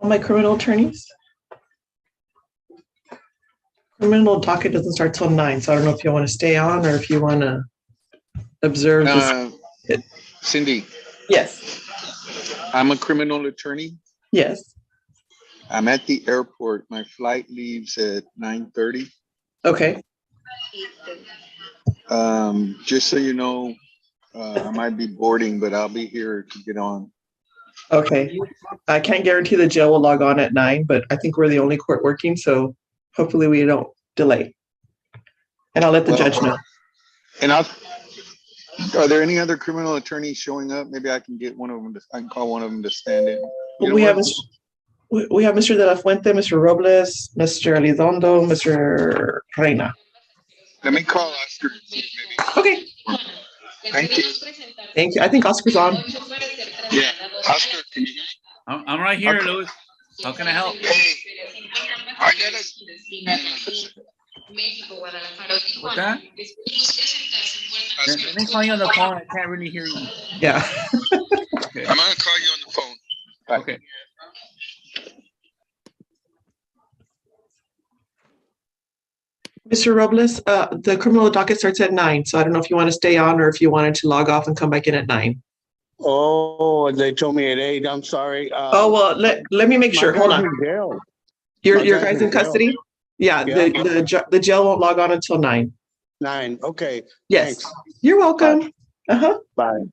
All my criminal attorneys. Criminal docket doesn't start till 9, so I don't know if you want to stay on or if you want to observe this. Cindy. Yes. I'm a criminal attorney. Yes. I'm at the airport. My flight leaves at 9:30. Okay. Just so you know, I might be boarding, but I'll be here to get on. Okay. I can't guarantee the jail will log on at 9, but I think we're the only court working, so hopefully we don't delay. And I'll let the judge know. And are there any other criminal attorneys showing up? Maybe I can get one of them. I can call one of them to stand in. We have Mr. De La Fuente, Mr. Robles, Mr. Elizondo, Mr. Reina. Let me call Oscar. Okay. Thank you. Thank you. I think Oscar's on. Yeah, Oscar, can you hear me? I'm right here, okay. Louis. How can I help? Hey, What's that? Let me call you on the phone. I can't really hear you. Yeah. Okay. I'm gonna call you on the phone. Bye. Okay. Mr. Robles, the criminal docket starts at 9, so I don't know if you want to stay on or if you wanted to log off and come back in at 9. Oh, they told me at 8. I'm sorry. Well, let me make sure. Hold on. Your guys in custody? Yeah, the jail won't log on until 9. 9. Okay. Yes. Thanks. You're welcome. Bye. Bye.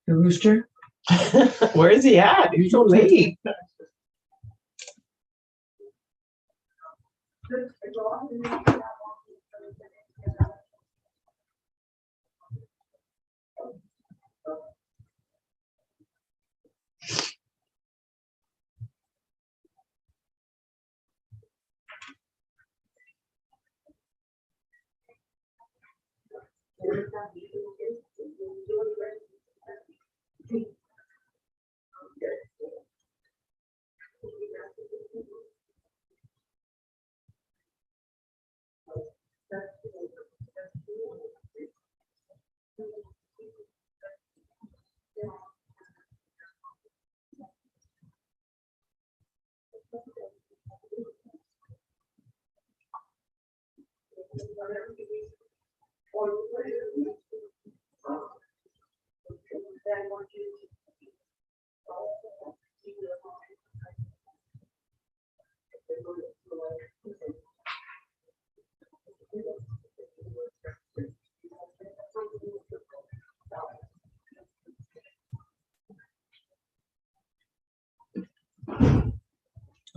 The rooster? Where is he at? He's so late.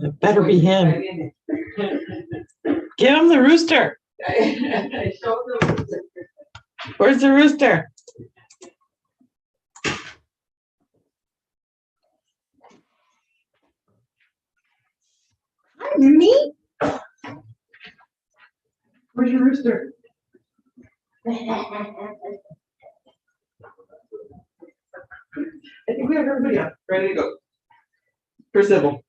It better be him. Give him the rooster. Where's the rooster? Hi, Mooney. Where's your rooster? I think we have everybody up, ready to go. For civil.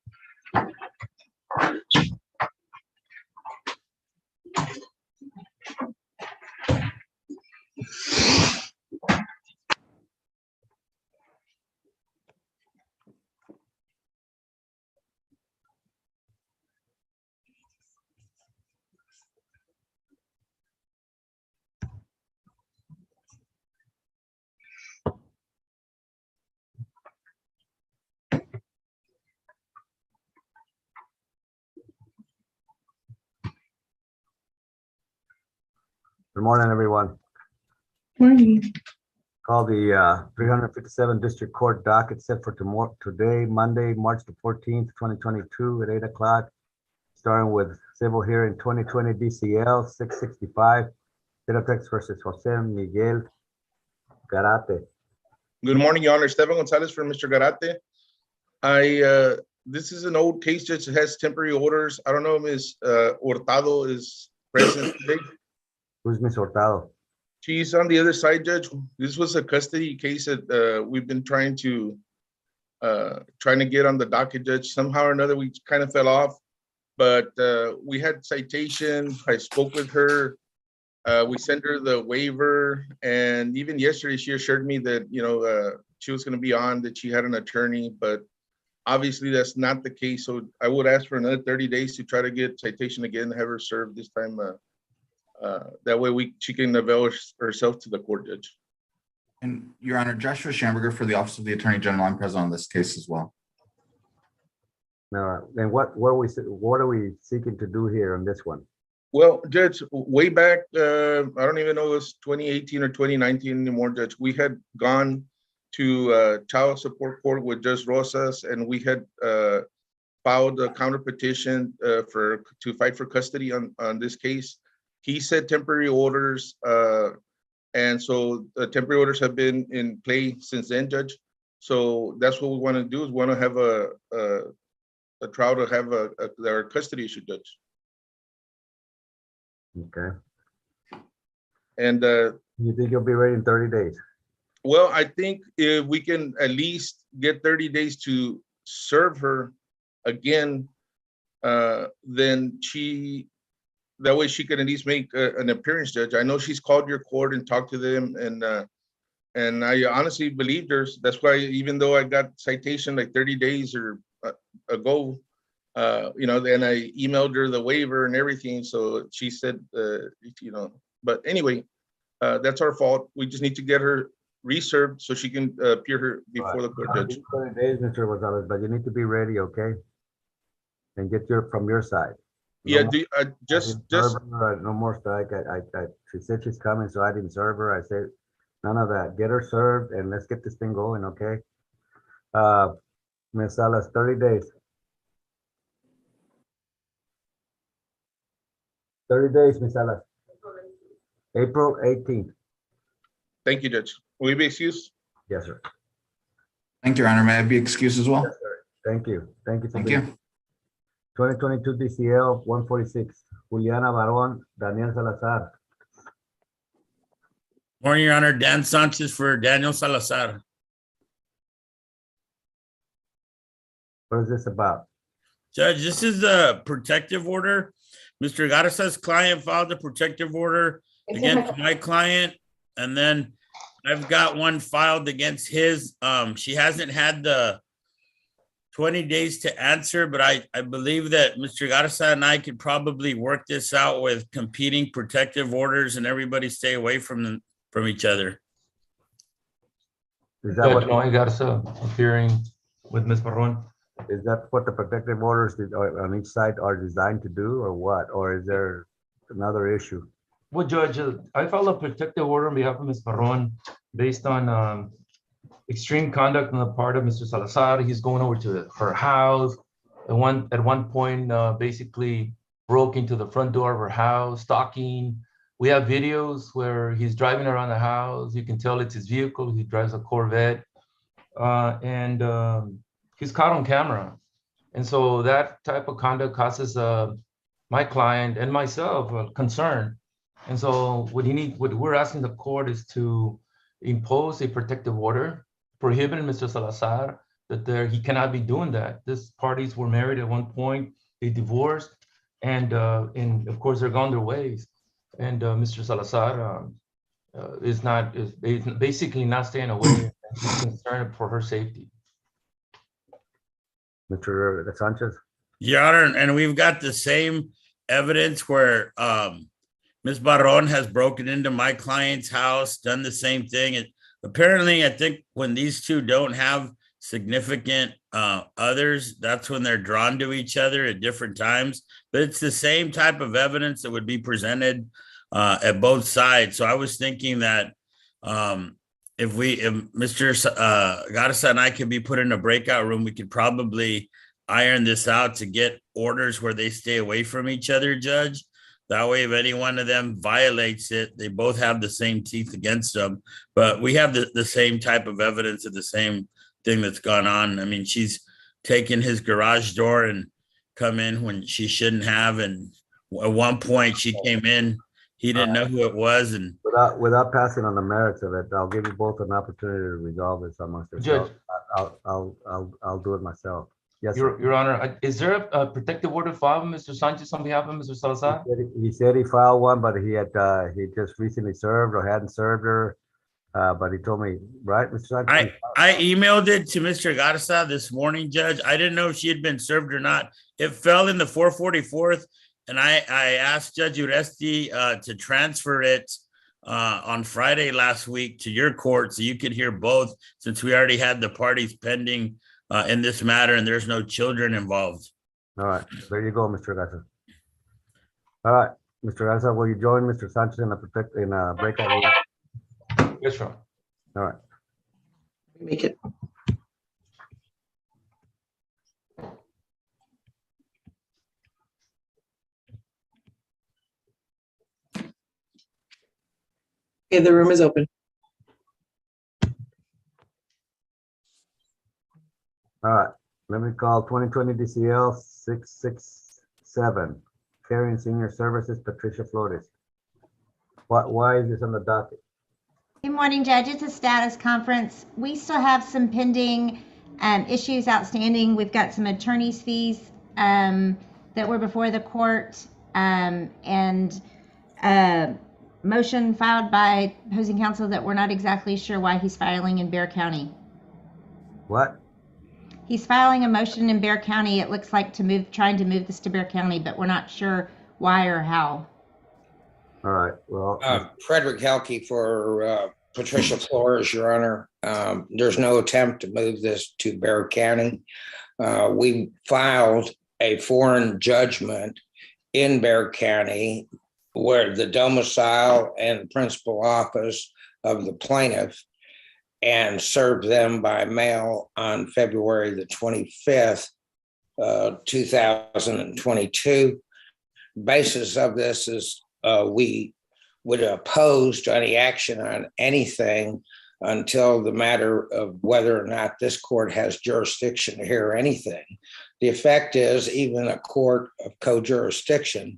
Good morning, everyone. Morning. Call the 357 District Court docket set for tomorrow, today, Monday, March the 14th, 2022 at 8 o'clock. Starting with civil hearing 2020 DCL 665, Celotex versus Jose Miguel Garate. Good morning, Your Honor. Esteban Gonzalez for Mr. Garate. This is an old case, Judge. It has temporary orders. I don't know if Ms. Hurtado is present today. Who's Ms. Hurtado? She's on the other side, Judge. This was a custody case that we've been trying to get on the docket, Judge. Somehow or another, we kind of fell off, but we had citation. I spoke with her. We sent her the waiver, and even yesterday, she assured me that she was going to be on, that she had an attorney, but obviously that's not the case. So I would ask for another 30 days to try to get citation again, have her served this time. That way she can avail herself to the court, Judge. And Your Honor, Joshua Schamberger for the Office of the Attorney General. I'm present on this case as well. No, and what are we seeking to do here on this one? Well, Judge, way back, I don't even know if it was 2018 or 2019 anymore, Judge. We had gone to child support court with Judge Rosas, and we had filed a counter petition to fight for custody on this case. He said temporary orders, and so the temporary orders have been in play since then, Judge. So that's what we want to do, is want to have a trial to have our custody issue, Judge. Okay. And you think you'll be ready in 30 days? well, I think if we can at least get 30 days to serve her again, then that way she can at least make an appearance, Judge. I know she's called your court and talked to them, and I honestly believed her. That's why, even though I got citation like 30 days or ago, then I emailed her the waiver and everything. So she said, but anyway, that's our fault. We just need to get her reserved so she can appear before the court, Judge. 20 days, Mr. Gonzalez, but you need to be ready, okay? And get from your side. Yeah, No just no more strike. She said she's coming, so I didn't serve her. I said, none of that. Get her served and let's get this thing going, okay? Ms. Salas, 30 days. 30 days, Ms. Salas. April 18th. thank you, Judge. Will you be excused? Yes, sir. Thank you, Your Honor. May I be excused as well? Yes, sir. Thank you. Thank you for Thank being you. 2022 DCL 146, Juliana Baron, Daniel Salazar. Morning, Your Honor. Dan Sanchez for Daniel Salazar. What is this about? Judge, this is the protective order. Mr. Garza's client filed a protective order against my client, and then I've got one filed against his. She hasn't had the 20 days to answer, but I believe that Mr. Garza and I could probably work this out with competing protective orders and everybody stay away from each other. Is that Judge Noe Garza appearing with Ms. Barron. is that what the protective orders on each side are designed to do, or what? Or is there another issue? Well, Judge, I filed a protective order on behalf of Ms. Barron based on extreme conduct on the part of Mr. Salazar. He's going over to her house. At one point, basically broke into the front door of her house, stalking. We have videos where he's driving around the house. You can tell it's his vehicle. He drives a Corvette. He's caught on camera. And so that type of conduct causes my client and myself concern. And so what we're asking the court is to impose a protective order prohibiting Mr. Salazar that he cannot be doing that. These parties were married at one point, they divorced, and of course they're gone their ways. And Mr. Salazar is basically not staying away. He's concerned for her safety. Mr. Sanchez? Your Honor, and we've got the same evidence where Ms. Barron has broken into my client's house, done the same thing. And apparently, I think when these two don't have significant others, that's when they're drawn to each other at different times. But it's the same type of evidence that would be presented at both sides. So I was thinking that if Mr. Garza and I could be put in a breakout room, we could probably iron this out to get orders where they stay away from each other, Judge. That way, if any one of them violates it, they both have the same teeth against them. But we have the same type of evidence of the same thing that's gone on. I mean, she's taken his garage door and come in when she shouldn't have. And at one point she came in, he didn't know who it was. And Without passing on the merits of it, I'll give you both an opportunity to resolve this amongst yourselves. I'll do it myself. Yes, sir. Your Honor, is there a protective order filed with Mr. Sanchez on behalf of Mr. Salazar? He said he filed one, but he just recently served or hadn't served her. But he told me, right, Mr. Sanchez? I emailed it to Mr. Garza this morning, Judge. I didn't know if she had been served or not. It fell in the 444th, and I asked Judge Uresti to transfer it on Friday last week to your court so you could hear both, since we already had the parties pending in this matter and there's no children involved. All right, there you go, Mr. Garza. All right, Mr. Garza, will you join Mr. Sanchez in a breakout room? Yes, sir. All right. Make it. Okay, the room is open. All right, let me call 2020 DCL 667, Caring Senior Services, Patricia Flores. Why is this on the docket? Good morning, Judge. It's a status conference. We still have some pending issues outstanding. We've got some attorney's fees that were before the court, and motion filed by opposing counsel that we're not exactly sure why he's filing in Bear County. What? He's filing a motion in Bear County. It looks like trying to move this to Bear County, but we're not sure why or how. All right, well, Frederick Helke for Patricia Flores, Your Honor. There's no attempt to move this to Bear County. We filed a foreign judgment in Bear County where the domicile and principal office of the plaintiff, and served them by mail on February the 25th, 2022. Basis of this is we would oppose to any action on anything until the matter of whether or not this court has jurisdiction to hear anything. The effect is even a court of co-jurisdiction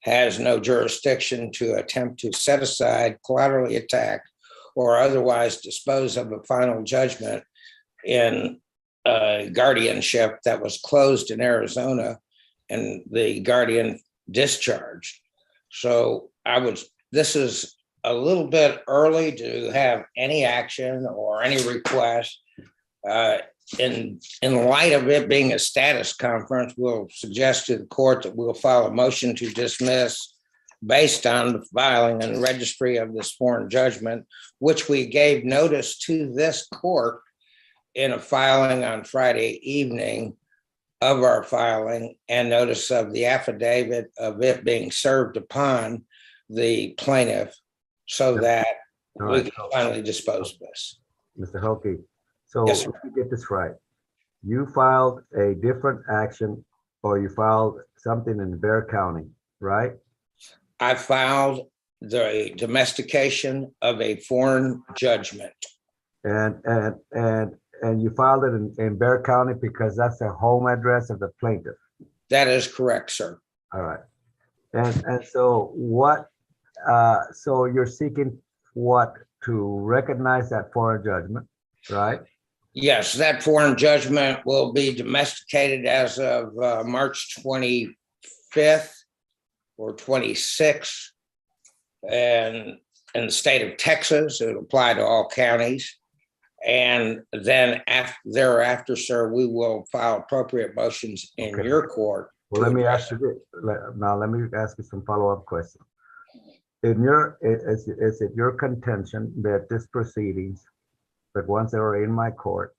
has no jurisdiction to attempt to set aside, collaterally attack, or otherwise dispose of a final judgment in guardianship that was closed in Arizona and the guardian discharged. So this is a little bit early to have any action or any request. In light of it being a status conference, we'll suggest to the court that we'll file a motion to dismiss based on the filing and registry of this foreign judgment, which we gave notice to this court in a filing on Friday evening of our filing, and notice of the affidavit of it being served upon the plaintiff so that we can finally dispose of this. Mr. Hoke, so Yes, sir. let me get this right. You filed a different action, or you filed something in Bear County, right? I filed the domestication of a foreign judgment. And you filed it in Bear County because that's the home address of the plaintiff. That is correct, sir. All right. And so what, so you're seeking what, to recognize that foreign judgment, right? Yes, that foreign judgment will be domesticated as of March 25th or 26th. And in the state of Texas, it will apply to all counties. And then thereafter, sir, we will file appropriate motions in your court. Well, let me ask you this. Now, let me ask you some follow-up questions. Is it your contention that this proceedings, the ones that are in my court,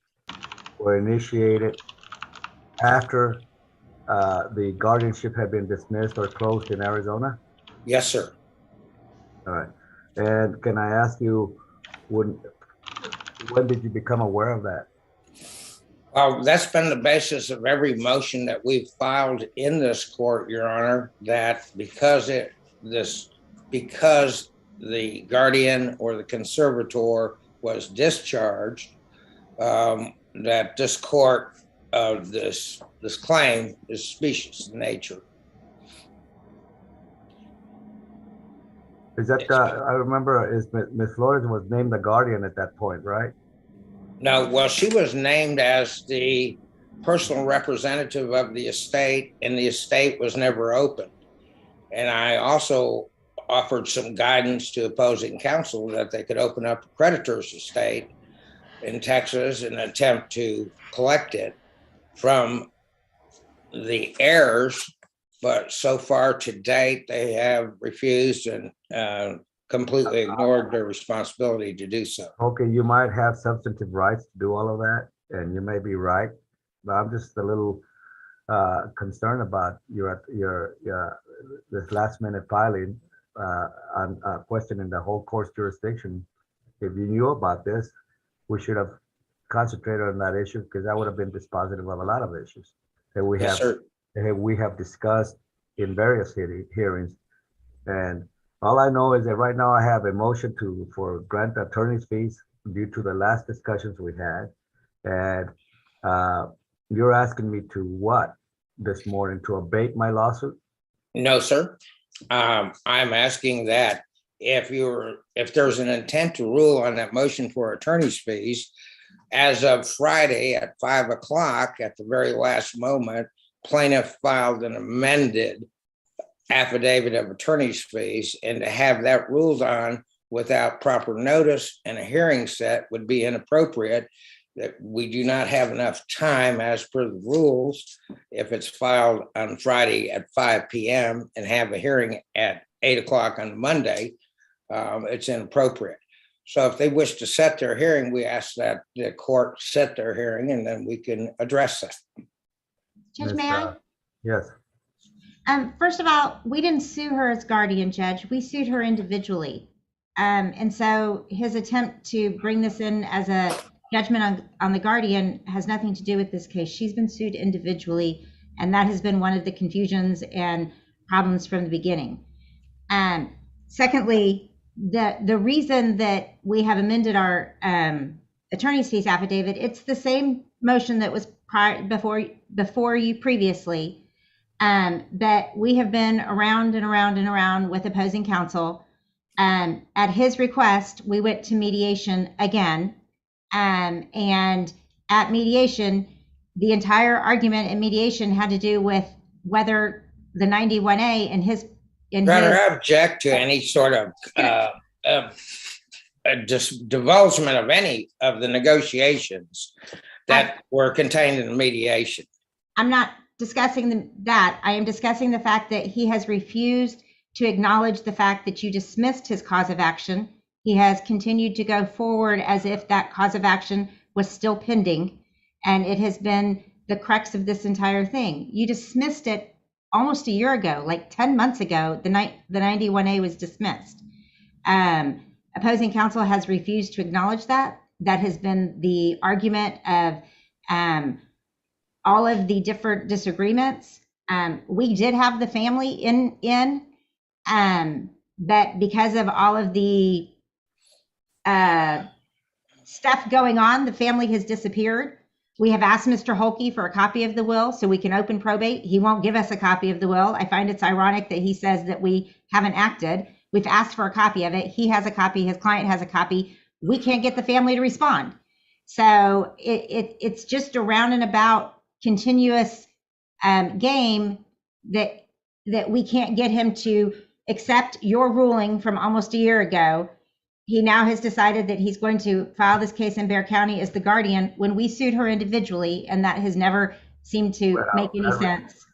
were initiated after the guardianship had been dismissed or closed in Arizona? Yes, sir. All right. And can I ask you, when did you become aware of that? That's been the basis of every motion that we've filed in this court, Your Honor, that because the guardian or the conservator was discharged, that this court, this claim is specious in nature. Is that, I remember Ms. Flores was named the guardian at that point, right? No, well, she was named as the personal representative of the estate, and the estate was never opened. And I also offered some guidance to opposing counsel that they could open up a creditor's estate in Texas and attempt to collect it from the heirs. But so far to date, they have refused and completely ignored their responsibility to do so. Okay, you might have substantive rights to do all of that, and you may be right, but I'm just a little concerned about this last minute filing on questioning the whole court's jurisdiction. If you knew about this, we should have concentrated on that issue, because that would have been dispositive of a lot of issues that we Yes, have sir. that we have discussed in various hearings. And all I know is that right now I have a motion for grant attorney's fees due to the last discussions we had. And you're asking me to what this morning, to abate my lawsuit? No, sir. I'm asking that if there's an intent to rule on that motion for attorney's fees, as of Friday at 5 o'clock, at the very last moment, plaintiff filed an amended affidavit of attorney's fees, and to have that ruled on without proper notice and a hearing set would be inappropriate. That we do not have enough time as per the rules if it's filed on Friday at 5 p.m. and have a hearing at 8 o'clock on Monday. It's inappropriate. So if they wish to set their hearing, we ask that the court set their hearing and then we can address that. Judge, may I? Yes. First of all, we didn't sue her as guardian, Judge. We sued her individually. And so his attempt to bring this in as a judgment on the guardian has nothing to do with this case. She's been sued individually, and that has been one of the confusions and problems from the beginning. Secondly, the reason that we have amended our attorney's fees affidavit, it's the same motion that was before you previously, that we have been around and around and around with opposing counsel. At his request, we went to mediation again. And at mediation, the entire argument in mediation had to do with whether the 91A and his. I object to any sort of just divulgement of any of the negotiations that were contained in the mediation. I'm not discussing that. I am discussing the fact that he has refused to acknowledge the fact that you dismissed his cause of action. He has continued to go forward as if that cause of action was still pending. And it has been the crux of this entire thing. You dismissed it almost a year ago, like 10 months ago, the 91A was dismissed. Opposing counsel has refused to acknowledge that. That has been the argument of all of the different disagreements. We did have the family in, but because of all of the stuff going on, the family has disappeared. We have asked Mr. Holke for a copy of the will so we can open probate. He won't give us a copy of the will. I find it's ironic that he says that we haven't acted. We've asked for a copy of it. He has a copy. His client has a copy. We can't get the family to respond. So it's just a round and about continuous game that we can't get him to accept your ruling from almost a year ago. He now has decided that he's going to file this case in Bexar County as the guardian when we sued her individually, and that has never seemed to make any sense.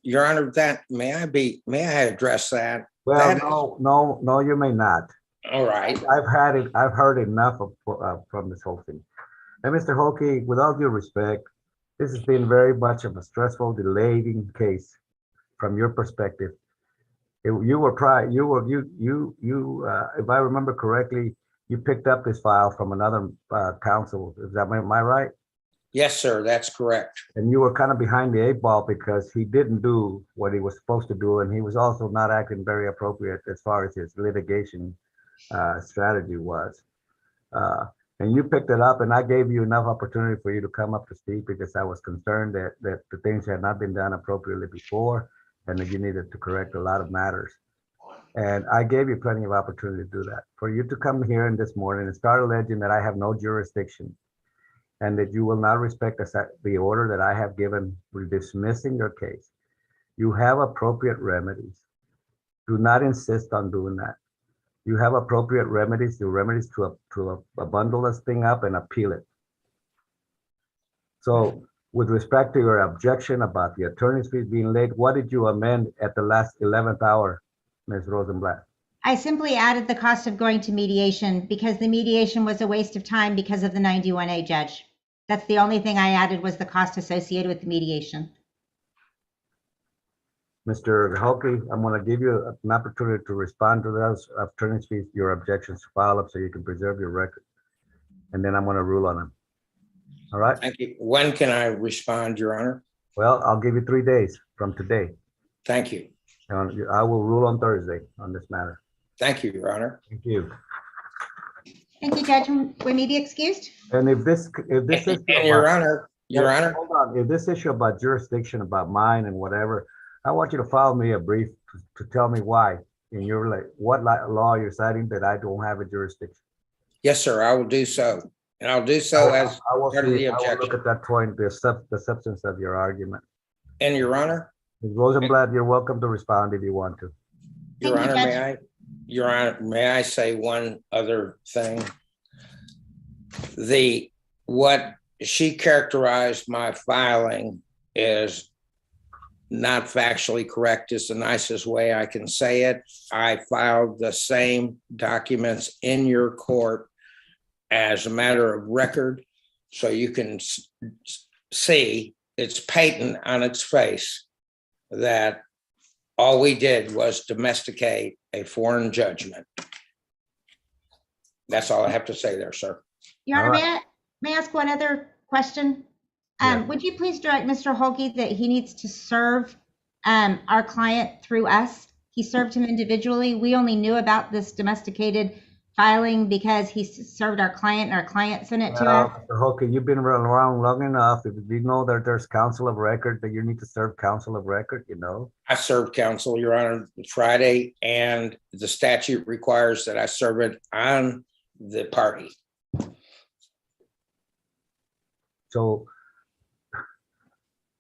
Your Honor, that may I address that? Well, no, you may not. All right. I've heard enough from this whole thing. And Mr. Holke, with all due respect, this has been very much of a stressful, delaying case from your perspective. If I remember correctly, you picked up this file from another counsel. Am I right? Yes, sir, that's correct. And you were kind of behind the 8 ball because he didn't do what he was supposed to do, and he was also not acting very appropriate as far as his litigation strategy was. And you picked it up, and I gave you enough opportunity for you to come up to speed because I was concerned that the things had not been done appropriately before, and that you needed to correct a lot of matters. And I gave you plenty of opportunity to do that. For you to come here in this morning and start alleging that I have no jurisdiction and that you will not respect the order that I have given for dismissing your case, you have appropriate remedies. Do not insist on doing that. You have appropriate remedies, to bundle this thing up and appeal it. So with respect to your objection about the attorney's fees being late, what did you amend at the last 11th hour, Ms. Rosenblatt? I simply added the cost of going to mediation because the mediation was a waste of time because of the 91A, Judge. That's the only thing I added was the cost associated with the mediation. Mr. Holke, I'm going to give you an opportunity to respond to those attorney's fees, your objections to file up so you can preserve your record. And then I'm going to rule on them. All right? Thank you. When can I respond, Your Honor? Well, I'll give you 3 days from today. Thank you. I will rule on Thursday on this matter. Thank you, Your Honor. Thank you. Thank you, Judge. We may be excused. And if this is Your Honor, hold on. If this issue about jurisdiction, about mine and whatever, I want you to file me a brief to tell me why in your what law you're citing that I don't have a jurisdiction. Yes, sir. I will do so. And I'll do so as I will part of the see, I will look objection. at that point, the substance of your argument. And Your Honor, Ms. Rosenblatt, you're welcome to respond if you want to. Your Thank you, Honor, Judge. Your Honor, may I say one other thing? What she characterized my filing is not factually correct is the nicest way I can say it. I filed the same documents in your court as a matter of record, so you can see it's patent on its face that all we did was domesticate a foreign judgment. That's all I have to say there, sir. Your Honor, All right. may I ask one other question? Yeah. Would you please direct Mr. Holke that he needs to serve our client through us? He served him individually. We only knew about this domesticated filing because he served our client and our client sent it to us. Mr. Holke, you've been around long enough. If you know that there's counsel of record, that you need to serve counsel of record, you know? I served counsel, Your Honor, Friday, and the statute requires that I serve it on the party. So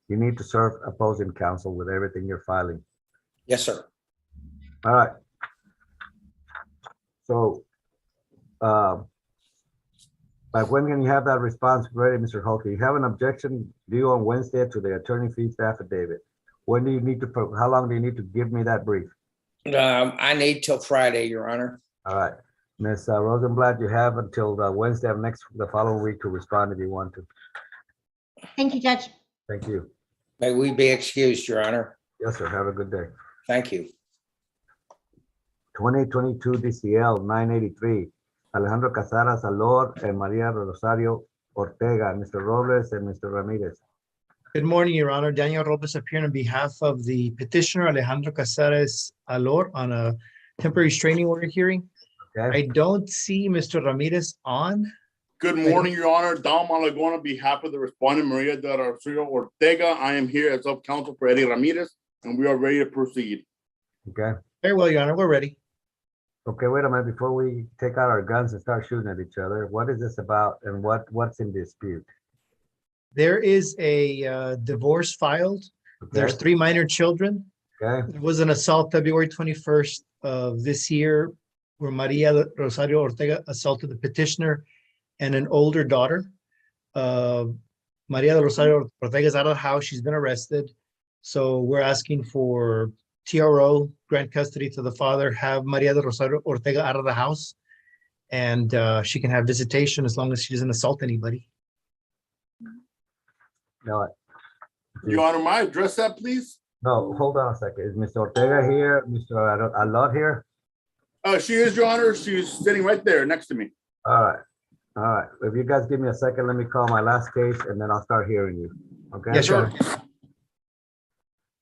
you need to serve opposing counsel with everything you're filing. Yes, sir. All right. So, by when can you have that response ready, Mr. Holke? You have an objection due on Wednesday to the attorney fees affidavit. When do you need to, how long do you need to give me that brief? I need till Friday, Your Honor. All right. Ms. Rosenblatt, you have until Wednesday of the following week to respond if you want to. Thank you, Judge. Thank you. May we be excused, Your Honor. Yes, sir. Have a good day. Thank you. 2022 DCL 983, Alejandro Casaras Alor and Maria Rosario Ortega, Mr. Robles and Mr. Ramirez. Good morning, Your Honor. Daniel Robles appearing on behalf of the petitioner Alejandro Casares Alor on a temporary restraining order hearing. Okay. I don't see Mr. Ramirez on. Good morning, Your Honor. Dom Malagón on behalf of the respondent Maria de Rosario Ortega. I am here as of counsel for Eddie Ramirez, and we are ready to proceed. Okay. Very well, Your Honor. We're ready. Okay, wait a minute. Before we take out our guns and start shooting at each other, what is this about and what's in dispute? There is a divorce filed. There's 3 minor children. Okay. There was an assault February 21st of this year where Maria Rosario Ortega assaulted the petitioner and an older daughter. Maria Rosario Ortega is out of the house. She's been arrested. So we're asking for TRO, grant custody to the father, have Maria Rosario Ortega out of the house, and she can have visitation as long as she doesn't assault anybody. No, Your Honor, may I address that, please? no, hold on a second. Is Mr. Ortega here? Mr. Alot here? She is, Your Honor. She's sitting right there next to me. All right. All right. If you guys give me a second, let me call my last case and then I'll start hearing you. Okay? Yes, Your Honor.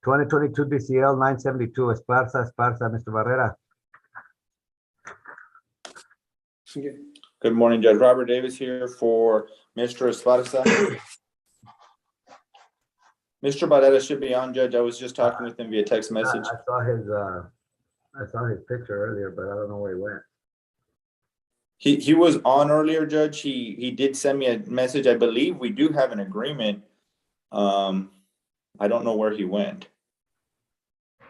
2022 DCL 972 Esparza, Mr. Barrera. Good morning, Judge Robert Davis here for Mr. Esparza. Mr. Barrera should be on, Judge. I was just talking with him via text message. I saw his picture earlier, but I don't know where he went. He was on earlier, Judge. He did send me a message. I believe we do have an agreement. I don't know where he went.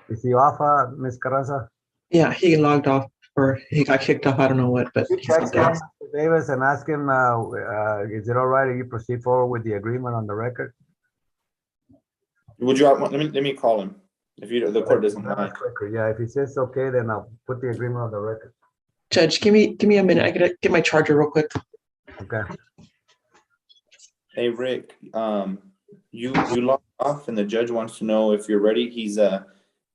Is he off, Ms. Carranza? Yeah, he logged off or he got kicked off. I don't know what, but You he's check not there. Mr. Davis and ask him, is it all right if you proceed forward with the agreement on the record? Would you let me call him if the court doesn't mind. Quicker, yeah. If he says okay, then I'll put the agreement on the record. Judge, give me a minute. I gotta get my charger real quick. Okay. Hey Rick, you logged off and the judge wants to know if you're ready. He's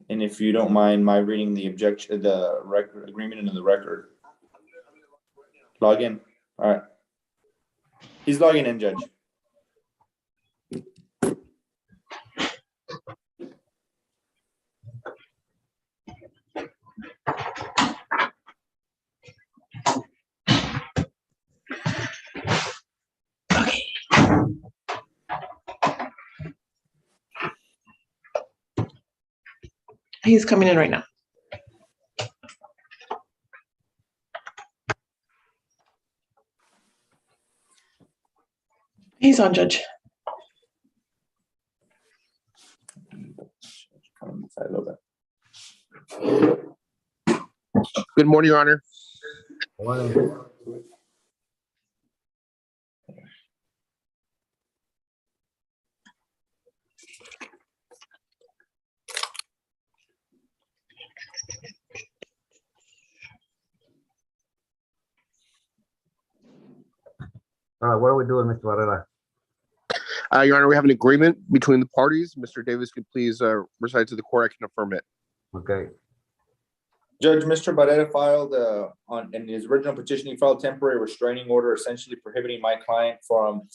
and if you don't mind my reading the record agreement into the record. Log in. All right. He's logging in, Judge. He's coming in right now. He's on, Judge. Good morning, Your Honor. Morning. All right, what are we doing, Mr. Varela? Your Honor, we have an agreement between the parties. Mr. Davis could please recite to the court. I can affirm it. Okay, Judge, Mr. Barrera filed in his original petition, he filed a temporary restraining order essentially prohibiting my client from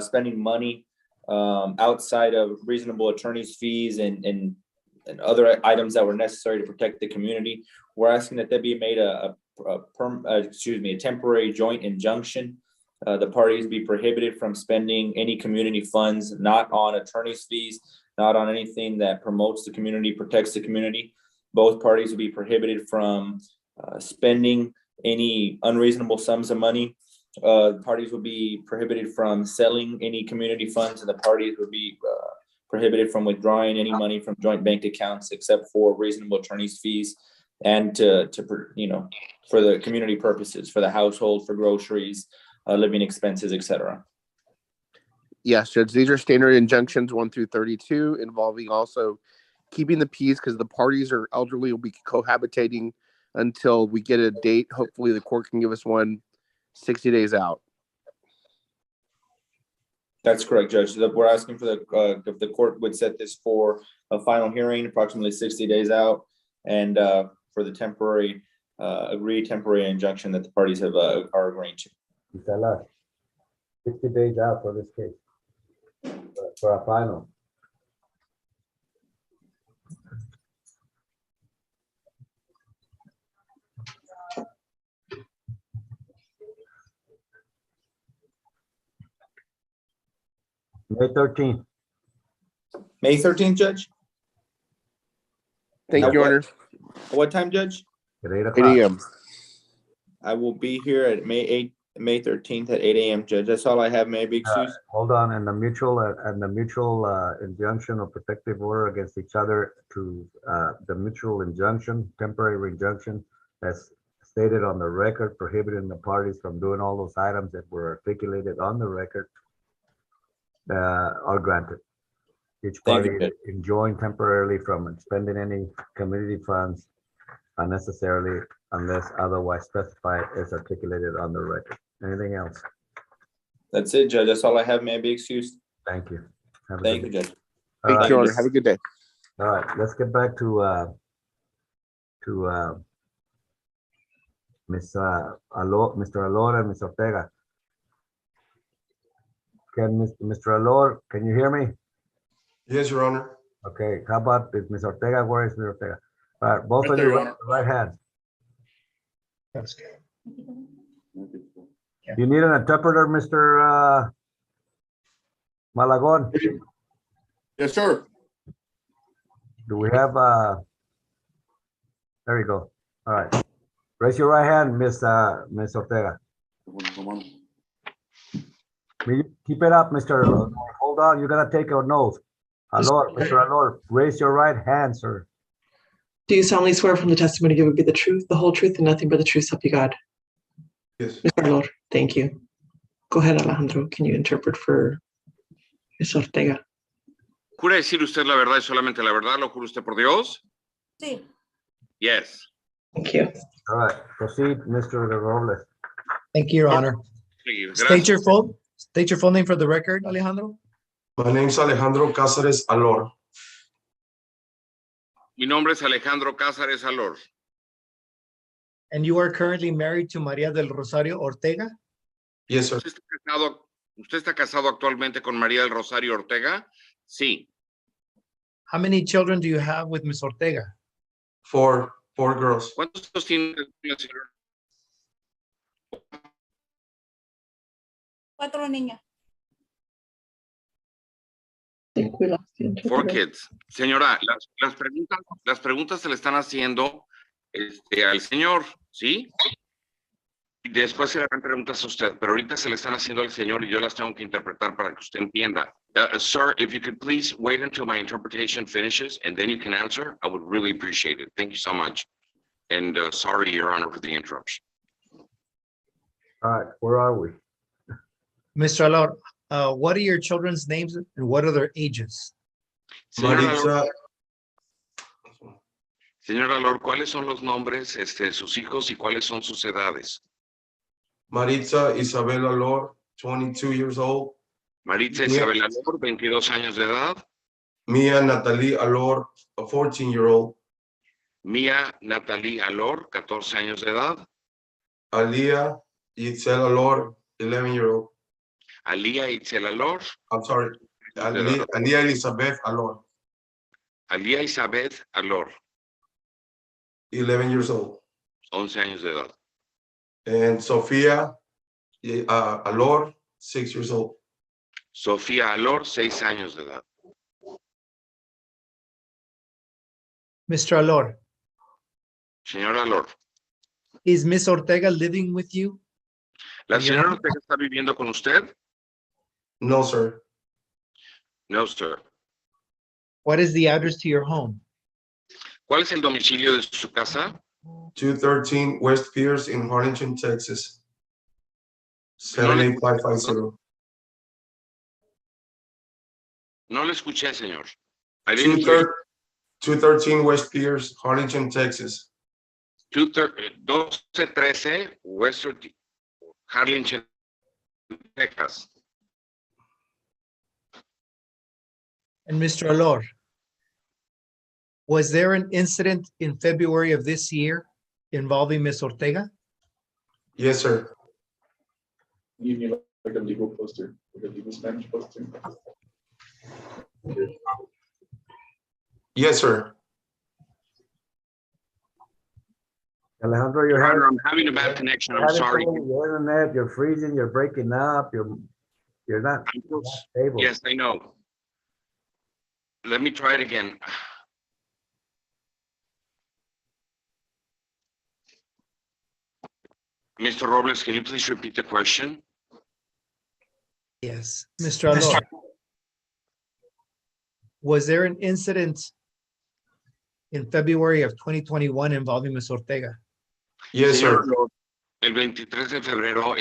spending money outside of reasonable attorney's fees and other items that were necessary to protect the community. We're asking that there be made a temporary joint injunction. The parties be prohibited from spending any community funds, not on attorney's fees, not on anything that promotes the community, protects the community. Both parties will be prohibited from spending any unreasonable sums of money. Parties will be prohibited from selling any community funds, and the parties will be prohibited from withdrawing any money from joint bank accounts except for reasonable attorney's fees and for the community purposes, for the household, for groceries, living expenses, etc. Yes, Judge. These are standard injunctions 1 through 32, involving also keeping the peace because the parties are elderly, will be cohabitating until we get a date. Hopefully the court can give us one 60 days out. That's correct, Judge. We're asking for if the court would set this for a final hearing, approximately 60 days out, and for the temporary temporary injunction that the parties have are agreeing to. 60 days out for this case, for a final. May 13th. May 13th, Judge? Thank you, Your Honor. What time, Judge? At 8 o'clock. 8 a.m. I will be here at May 13th at 8 a.m., Judge. That's all I have. May I be excused? Hold on, and the mutual injunction or protective order against each other to the mutual injunction, temporary injunction, as stated on the record, prohibiting the parties from doing all those items that were articulated on the record, are granted. Each party enjoined temporarily from spending any community funds unnecessarily unless otherwise specified as articulated on the record. Anything else? That's it, Judge. That's all I have. May I be excused? Thank you. Thank you, Judge. Thank you, Your Honor. Have a good day. All right, let's get back to Mr. Alor and Ms. Ortega. Mr. Alor, can you hear me? Yes, Your Honor. Okay, how about Ms. Ortega? Where is Ms. Ortega? All right, both of you right hand. That's good. You need an interpreter, Mr. Malagon? Yes, sir. Do we have there you go. All right. Raise your right hand, Miss Ortega. Keep it up, Mr. Hold on, you gotta take an oath. Alor, Mr. Alor, raise your right hand, sir. Do you solemnly swear from the testimony you would be the truth, the whole truth, and nothing but the truth, so help you God? Yes. Mr. Alor, thank you. Go ahead, Alejandro. Can you interpret for Ms. Ortega? ¿Jura decir usted la verdad y solamente la verdad? ¿Lo jura usted por Dios? Sí. Yes. Thank you. All right, proceed, Mr. Robles. Thank you, Your Honor. State your full name for the record, Alejandro. My name is Alejandro Cáceres Alor. Mi nombre es Alejandro Cázares Alor. And you are currently married to María del Rosario Ortega? Yes, sir. ¿Usted está casado actualmente con María del Rosario Ortega? Sí. How many children do you have with Ms. Ortega? Four girls. ¿Cuántos hijos tiene la señora? 4 niñas. 4 kids. Señora, las preguntas se le están haciendo al señor, ¿sí? Después se le harán preguntas a usted, pero ahorita se le están haciendo al señor y yo las tengo que interpretar para que usted entienda. Sir, if you could please wait until my interpretation finishes and then you can answer, I would really appreciate it. Thank you so much. And sorry, Your Honor, for the interruption. All right, where are we? Mr. Alor, what are your children's names and what are their ages? Señor Maritza, Señor Alor, ¿cuáles son los nombres de sus hijos y cuáles son sus edades? Maritza Isabel Alor, 22 years old. Maritza Mia- Isabel Alor, 22 años de edad. Mia Natalie Alor, a 14-year-old. Mía Natalie Alor, 14 años de edad. Alia Itzel Alor, 11-year-old. Alía Itzel Alor. I'm sorry. Alia Elizabeth Alor, Alía Isabeth Alor, 11 years old. 11 años de edad. And Sofia Alor, 6 years old. Sofía Alor, 6 años de edad. Mr. Alor, Señor Alor, is Miss Ortega living with you? ¿la señora Ortega está viviendo con usted? No, sir. No, sir. What is the address to your home? ¿Cuál es el domicilio de su casa? 213 West Pierce in Harlingen, Texas. 78550. No le escuché, señor. I didn't hear. 213 West Pierce, Harlingen, Texas. 1213 West Harlingen, Texas. And Mr. Alor, was there an incident in February of this year involving Miss Ortega? Yes, sir. You need like a legal poster, like a legal Spanish poster. Yes, sir. Alejandro, Your Honor, I'm having a bad connection. I'm sorry. Your internet, you're freezing, you're breaking up, you're not able. Yes, I know. Let me try it again. Mr. Robles, can you please repeat the question? Yes, Mr. Alor. Was there an incident in February of 2021 involving Miss Ortega? Yes, sir. Señor, el 23 de febrero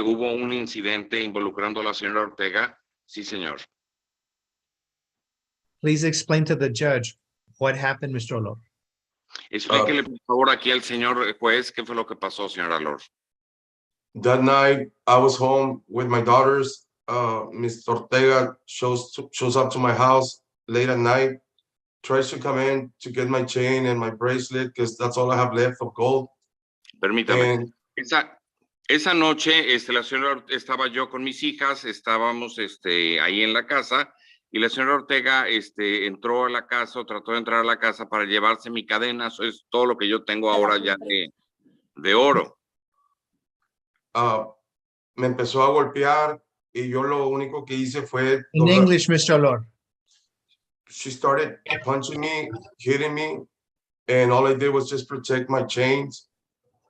hubo un incidente involucrando a la señora Ortega. Sí, señor. Please explain to the judge what happened, Mr. Alor. Explíquele, por favor, aquí al señor juez qué fue lo que pasó, señor Alor. That night, I was home with my daughters. Miss Ortega shows up to my house late at night, tries to come in to get my chain and my bracelet because that's all I have left of gold. Permítame. Esa noche, la señora, estaba yo con mis hijas, estábamos ahí en la casa y la señora Ortega entró a la casa o trató de entrar a la casa para llevarse mi cadena. Eso es todo lo que yo tengo ahora ya de oro. Me empezó a golpear y yo lo único que hice fue... In English, Mr. Alor. She started punching me, hitting me, and all I did was just protect my chains.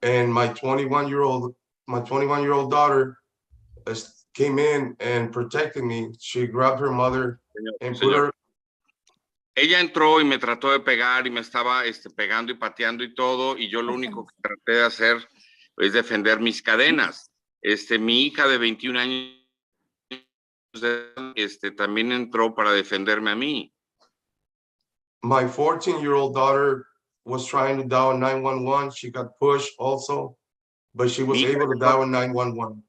And my 21-year-old daughter came in and protected me. She grabbed her mother and put her. Ella entró y me trató de pegar y me estaba pegando y pateando y todo, y yo lo único que traté de hacer es defender mis cadenas. Mi hija de 21 años también entró para defenderme a mí. My 14-year-old daughter was trying to dial 911. She got pushed also, but she was able to dial 911.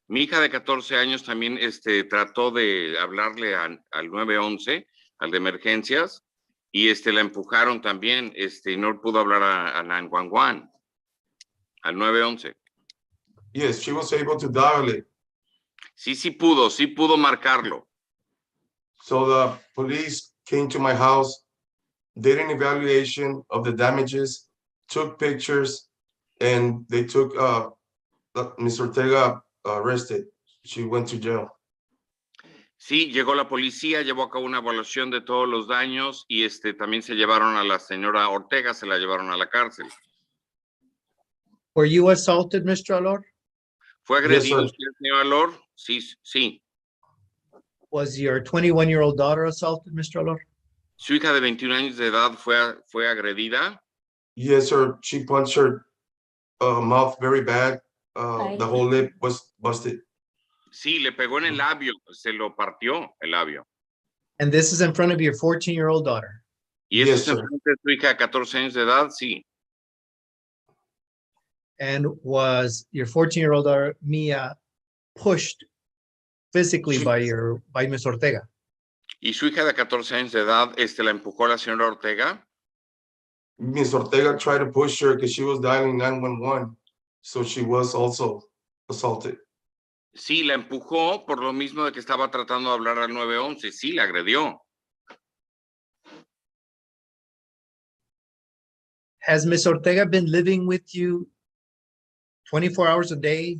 Mi hija de 14 años también trató de hablarle al 911, al de emergencias, y la empujaron también, y no pudo hablar a 911, al 911. Yes, she was able to dial it. Sí pudo marcarlo. So the police came to my house, did an evaluation of the damages, took pictures, and they took Ms. Ortega arrested. She went to jail. Sí, llegó la policía, llevó a cabo una evaluación de todos los daños y también se llevaron a la señora Ortega, se la llevaron a la cárcel. Were you assaulted, Mr. Alor? ¿Fue Yes, agredido sir. usted, señor Alor? Sí, sí. Was your 21-year-old daughter assaulted, Mr. Alor? ¿Su hija de 21 años de edad fue agredida? Yes, sir. She punched her mouth very bad. The whole lip was busted. Sí, le pegó en el labio, se lo partió el labio. And this is in front of your 14-year-old daughter. ¿Y eso Yes, es en sir. frente de su hija de 14 años de edad? Sí. And was your 14-year-old daughter, Mia, pushed physically by Ms. Ortega? ¿Y su hija de 14 años de edad la empujó la señora Ortega? Miss Ortega tried to push her because she was dialing 911. So she was also assaulted. Sí, la empujó por lo mismo de que estaba tratando de hablar al 911. Sí, la agredió. Has Ms. Ortega been living with you 24 hours a day,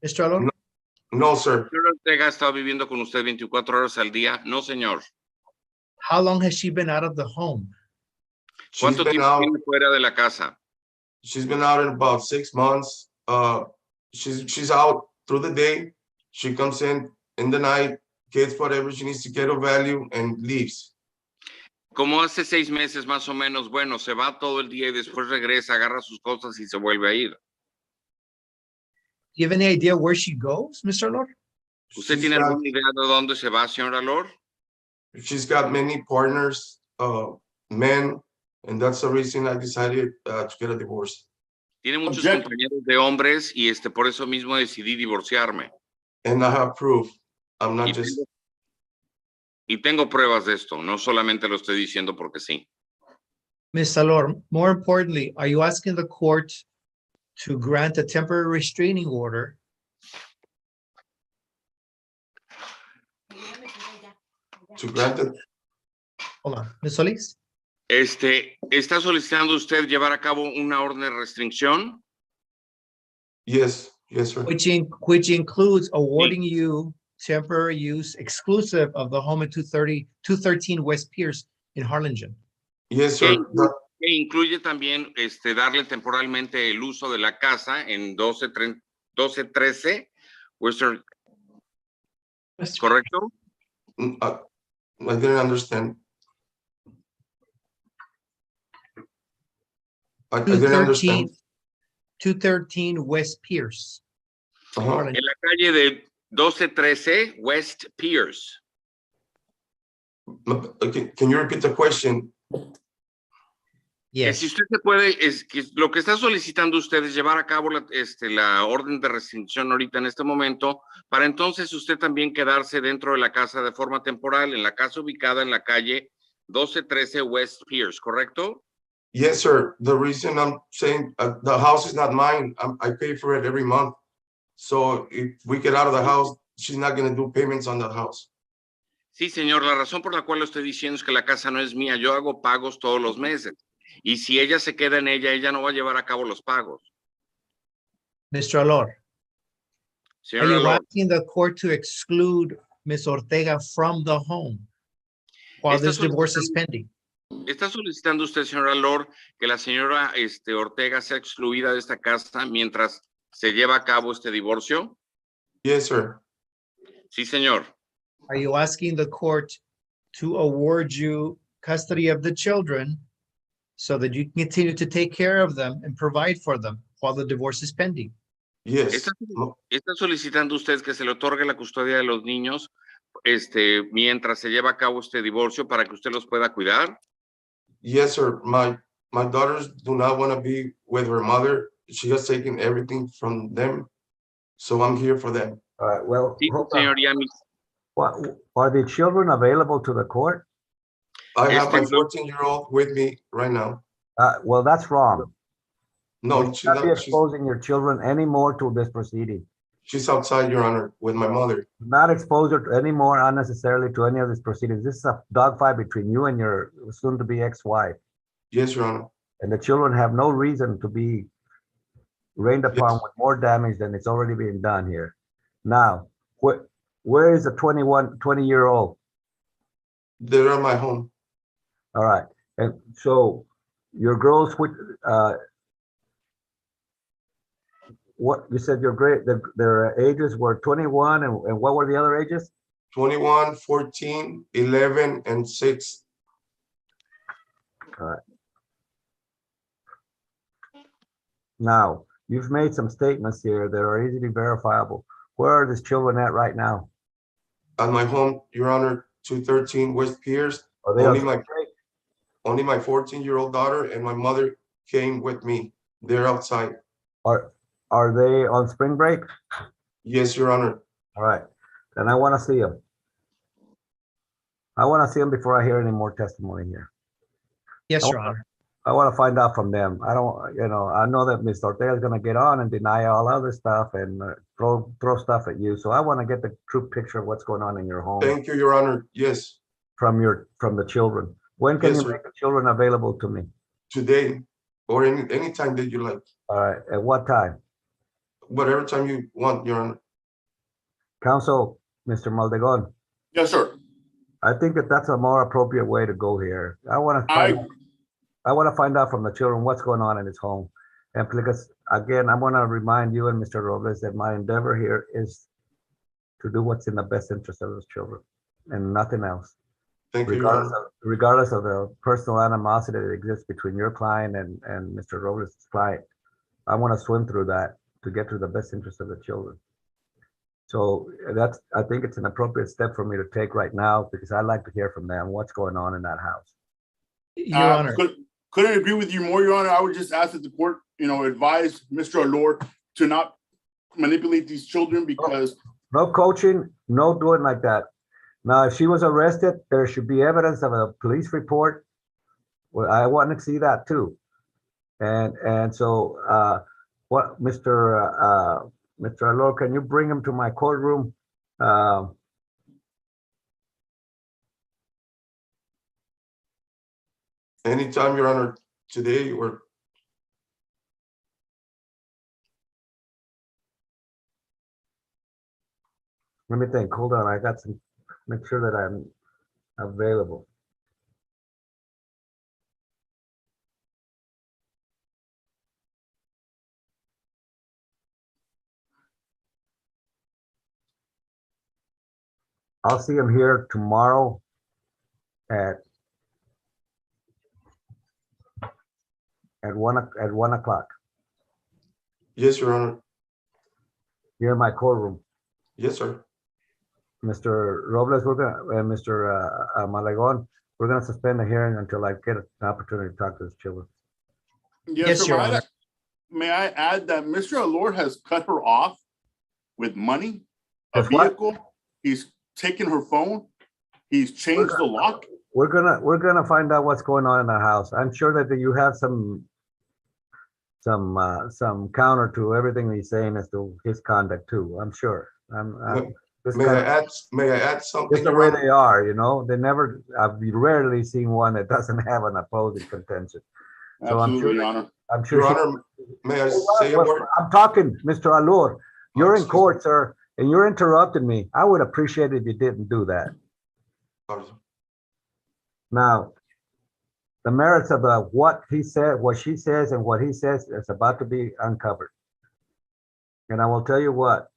Mr. Alor? No, sir. ¿La señora Ortega ha estado viviendo con usted 24 horas al día? No, señor. How long has she been out of the home? ¿Cuánto tiempo tiene fuera de la casa? She's been out in about 6 months. She's out through the day. She comes in the night, gets whatever she needs to get of value, and leaves. Como hace 6 meses más o menos, bueno, se va todo el día y después regresa, agarra sus cosas y se vuelve a ir. Do you have any idea where she goes, Mr. Alor? ¿Usted tiene alguna idea de dónde se va, señor Alor? She's got many partners, men, and that's the reason I decided to get a divorce. Tiene muchos compañeros de hombres y por eso mismo decidí divorciarme. And I have proof. I'm not Y tengo pruebas de esto, no solamente lo estoy diciendo porque sí. Ms. Alor, more importantly, are you asking the court to grant a temporary restraining order to grant it? Hold on, Ms. Solis? ¿Está solicitando usted llevar a cabo una orden de restricción? Yes, sir. Which includes awarding you temporary use exclusive of the home at 213 West Pierce in Harlingen. Yes, sir. Que incluye también darle temporalmente el uso de la casa en 1213 Western. ¿Correcto? I didn't understand. I didn't understand. 213 West Pierce. En la calle de 1213 West Pierce. Can you repeat the question? Yes. Si usted se puede, lo que está solicitando usted es llevar a cabo la orden de restricción ahorita en este momento, para entonces usted también quedarse dentro de la casa de forma temporal, en la casa ubicada en la calle 1213 West Pierce, ¿correcto? Yes, sir. The reason I'm saying the house is not mine. I pay for it every month. So if we get out of the house, she's not going to do payments on that house. Sí, señor. La razón por la cual lo estoy diciendo es que la casa no es mía. Yo hago pagos todos los meses. Y si ella se queda en ella no va a llevar a cabo los pagos. Mr. Alor, Señor are you Alor, asking the court to exclude Ms. Ortega from the home while this divorce is pending? ¿está solicitando usted, señor Alor, que la señora Ortega sea excluida de esta casa mientras se lleva a cabo este divorcio? Yes, sir. Sí, señor. Are you asking the court to award you custody of the children so that you can continue to take care of them and provide for them while the divorce is pending? Yes. ¿Está solicitando usted que se le otorgue la custodia de los niños mientras se lleva a cabo este divorcio para que usted los pueda cuidar? Yes, sir. My daughters do not want to be with her mother. She has taken everything from them. So I'm here for them. All right, well, Sí, hold on. señoría. Are the children available to the court? I have my 14-year-old with me right now. Well, that's wrong. No, You should not be exposing your children anymore to this proceeding. She's outside, Your Honor, with my mother. Not expose her anymore unnecessarily to any of these proceedings. This is a dogfight between you and your soon-to-be ex-wife. Yes, Your Honor. And the children have no reason to be rained upon with more damage than it's already being done here. Now, where is the 20-year-old? They're at my home. All right. And so your girls, what, you said your grade, their ages were 21 and what were the other ages? 21, 14, 11, and 6. All right. Now, you've made some statements here that are easily verifiable. Where are these children at right now? At my home, Your Honor, 213 West Pierce. Are they Only on my spring break? only my 14-year-old daughter and my mother came with me. They're outside. Are they on spring break? Yes, Your Honor. All right, then I want to see them. I want to see them before I hear any more testimony here. Yes, Your Honor. I want to find out from them. I don't, I know that Ms. Ortega is going to get on and deny all other stuff and throw stuff at you. So I want to get the true picture of what's going on in your home. Thank you, Your Honor. Yes. From the children. When can Yes, you sir. make the children available to me? Today or any time that you like. All right, at what time? Whatever time you want, Your Honor. Counsel, Mr. Maldegon. Yes, sir. I think that's a more appropriate way to go here. I want to find out from the children what's going on in his home. And because again, I want to remind you and Mr. Robles that my endeavor here is to do what's in the best interest of those children and nothing else. Thank you, Your Honor. Regardless of the personal animosity that exists between your client and Mr. Robles' client, I want to swim through that to get to the best interest of the children. So I think it's an appropriate step for me to take right now because I'd like to hear from them what's going on in that house. Your Honor. Couldn't agree with you more, Your Honor. I would just ask that the court, advise Mr. Allure to not manipulate these children because no coaching, no doing like that. Now, if she was arrested, there should be evidence of a police report. Well, I want to see that too. And so what Mr. Allure, can you bring him to my courtroom? Anytime, Your Honor, today or let me think. Hold on. I got some, make sure that I'm available. I'll see him here tomorrow at 1 o'clock. Yes, Your Honor. Here in my courtroom. Yes, sir. Mr. Robles, and Mr. Malagon, we're gonna suspend the hearing until I get an opportunity to talk to his children. yes, sir. May I add that Mr. Allure has cut her off with money, a vehicle. He's taken her phone. He's changed the lock. We're gonna find out what's going on in the house. I'm sure that you have some counter to everything he's saying as to his conduct too. I'm sure. May I add something? Just the way they are, I've rarely seen one that doesn't have an opposing contention. So Absolutely, Your Honor. I'm sure. Your Honor, may I say a word? I'm talking, Mr. Allure. You're in court, sir, and you're interrupting me. I would appreciate it if you didn't do that. Now, the merits of what he said, what she says, and what he says is about to be uncovered. And I will tell you what,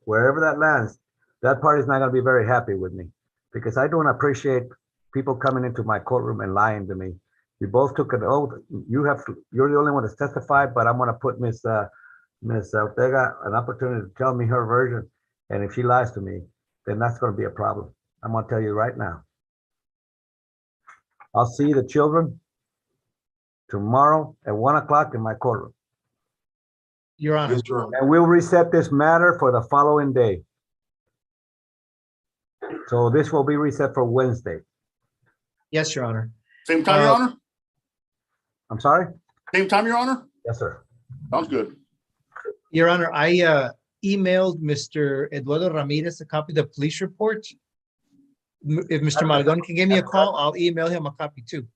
wherever that lands, that party's not going to be very happy with me because I don't appreciate people coming into my courtroom and lying to me. You both took an oath. You're the only one that's testified, but I'm going to put Ms. Ortega an opportunity to tell me her version. And if she lies to me, then that's going to be a problem. I'm going to tell you right now. I'll see the children tomorrow at 1 o'clock in my courtroom. Your Honor. Yes, Your Honor. And we'll reset this matter for the following day. So this will be reset for Wednesday. Yes, Your Honor. Same time, Your Honor? I'm sorry? Same time, Your Honor? Yes, sir. Sounds good. Your Honor, I emailed Mr. Eduardo Ramirez a copy of the police report. If Mr. Malagon can give me a call, I'll email him a copy too.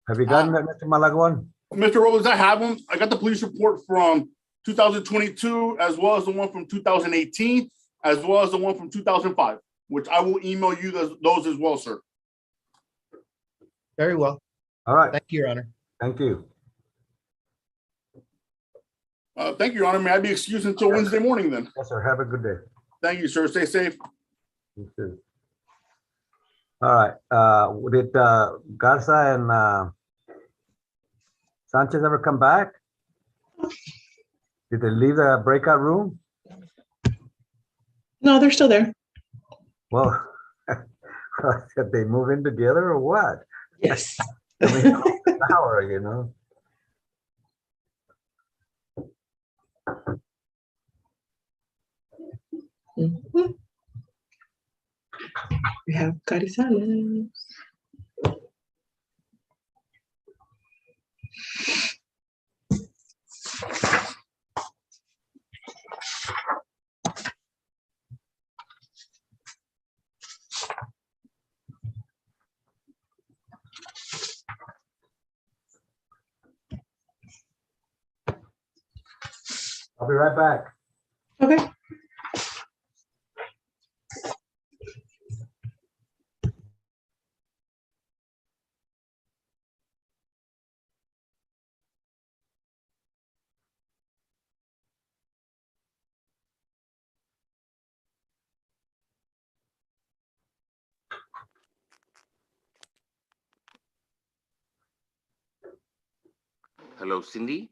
Have you gotten that, Mr. Malagon? Mr. Robles, I have them. I got the police report from 2022, as well as the one from 2018, as well as the one from 2005, which I will email you those as well, sir. Very well. All right. Thank you, Your Honor. Thank you. Thank you, Your Honor. May I be excused until Wednesday morning then? Yes, sir. Have a good day. Thank you, sir. Stay safe. You too. All right, did Garza and Sanchez ever come back? Did they leave the breakout room? No, they're still there. Well, did they move in together or what? Yes. I mean, an hour, you know? Mhm. We have Carizales. I'll be right back. Okay. Hello, Cindy.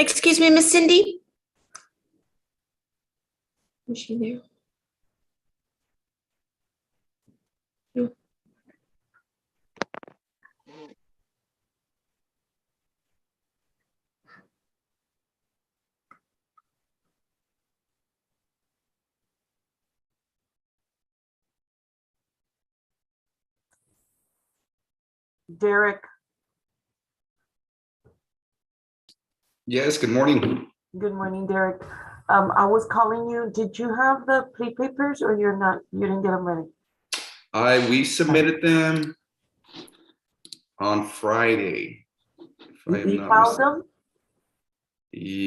Excuse me, Miss Cindy? Is she there? No. Derek, Yes, good morning. good morning, Derek. I was calling you. Did you have the plea papers or you didn't get them ready? We submitted them on Friday. If I am You not filed mistaken.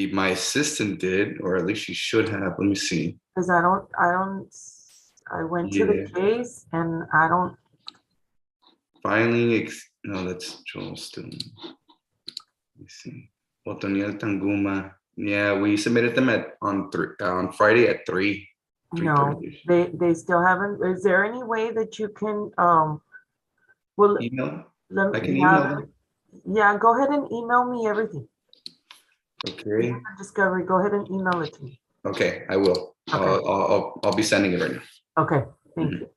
them? My assistant did, or at least she should have. Let me see. Because I went to Yeah. the case and I don't, No, that's Charleston. Let me see. Otoniel Tanguma. Yeah, we submitted them on Friday at 3. no, 3:30. they still haven't. Is there any way that you can, well, Email? let I can me, email them. yeah, go ahead and email me everything. Okay. Discovery, go ahead and email it to me. Okay, I will. Okay. I'll be sending it right now. Okay, thank you.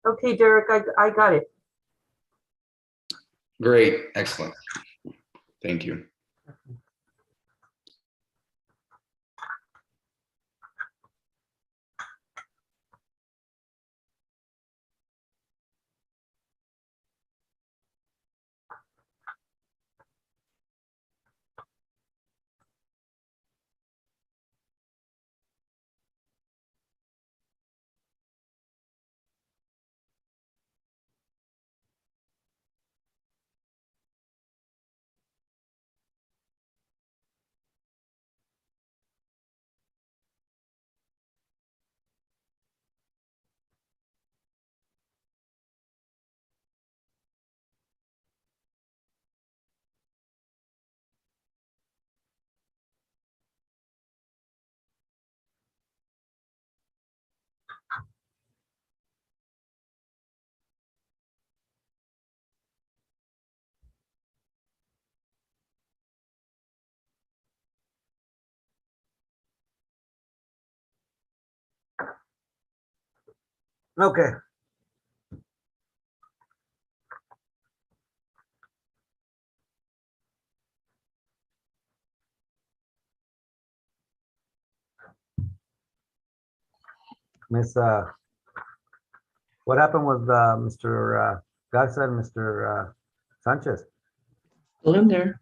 Okay, Derek, I got it. Great, excellent. Thank you. Okay. Miss, what happened with Mr. Garza and Mr. Sanchez? Still in there.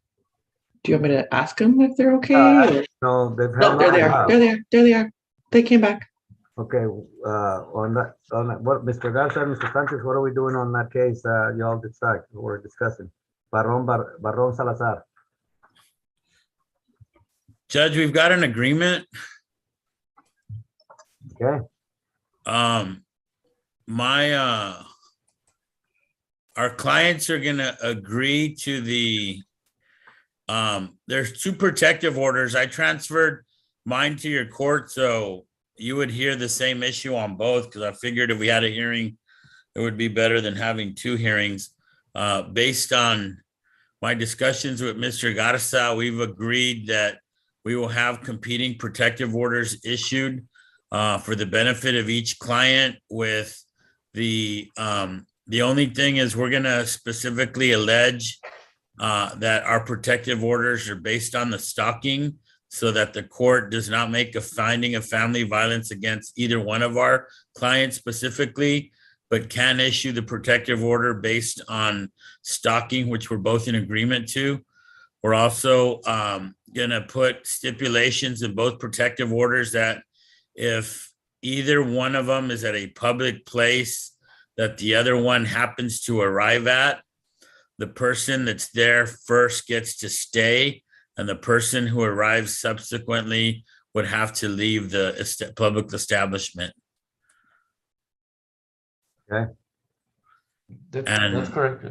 Do you want me to ask them if they're okay? Or- No, they've No, held there on they a are. while. There they are. There they are. They came back. Okay, on that, what, Mr. Garza, Mr. Sanchez, what are we doing on that case? Y'all decide, we're discussing. Barron Salazar. Judge, we've got an agreement. Okay. Our clients are gonna agree to the, there's two protective orders. I transferred mine to your court, so you would hear the same issue on both, because I figured if we had a hearing, it would be better than having two hearings. Based on my discussions with Mr. Garza, we've agreed that we will have competing protective orders issued for the benefit of each client. With the only thing is we're gonna specifically allege that our protective orders are based on the stalking, so that the court does not make a finding of family violence against either one of our clients specifically, but can issue the protective order based on stalking, which we're both in agreement to. We're also gonna put stipulations in both protective orders that if either one of them is at a public place that the other one happens to arrive at, the person that's there first gets to stay, and the person who arrives subsequently would have to leave the public establishment. Okay. That's correct.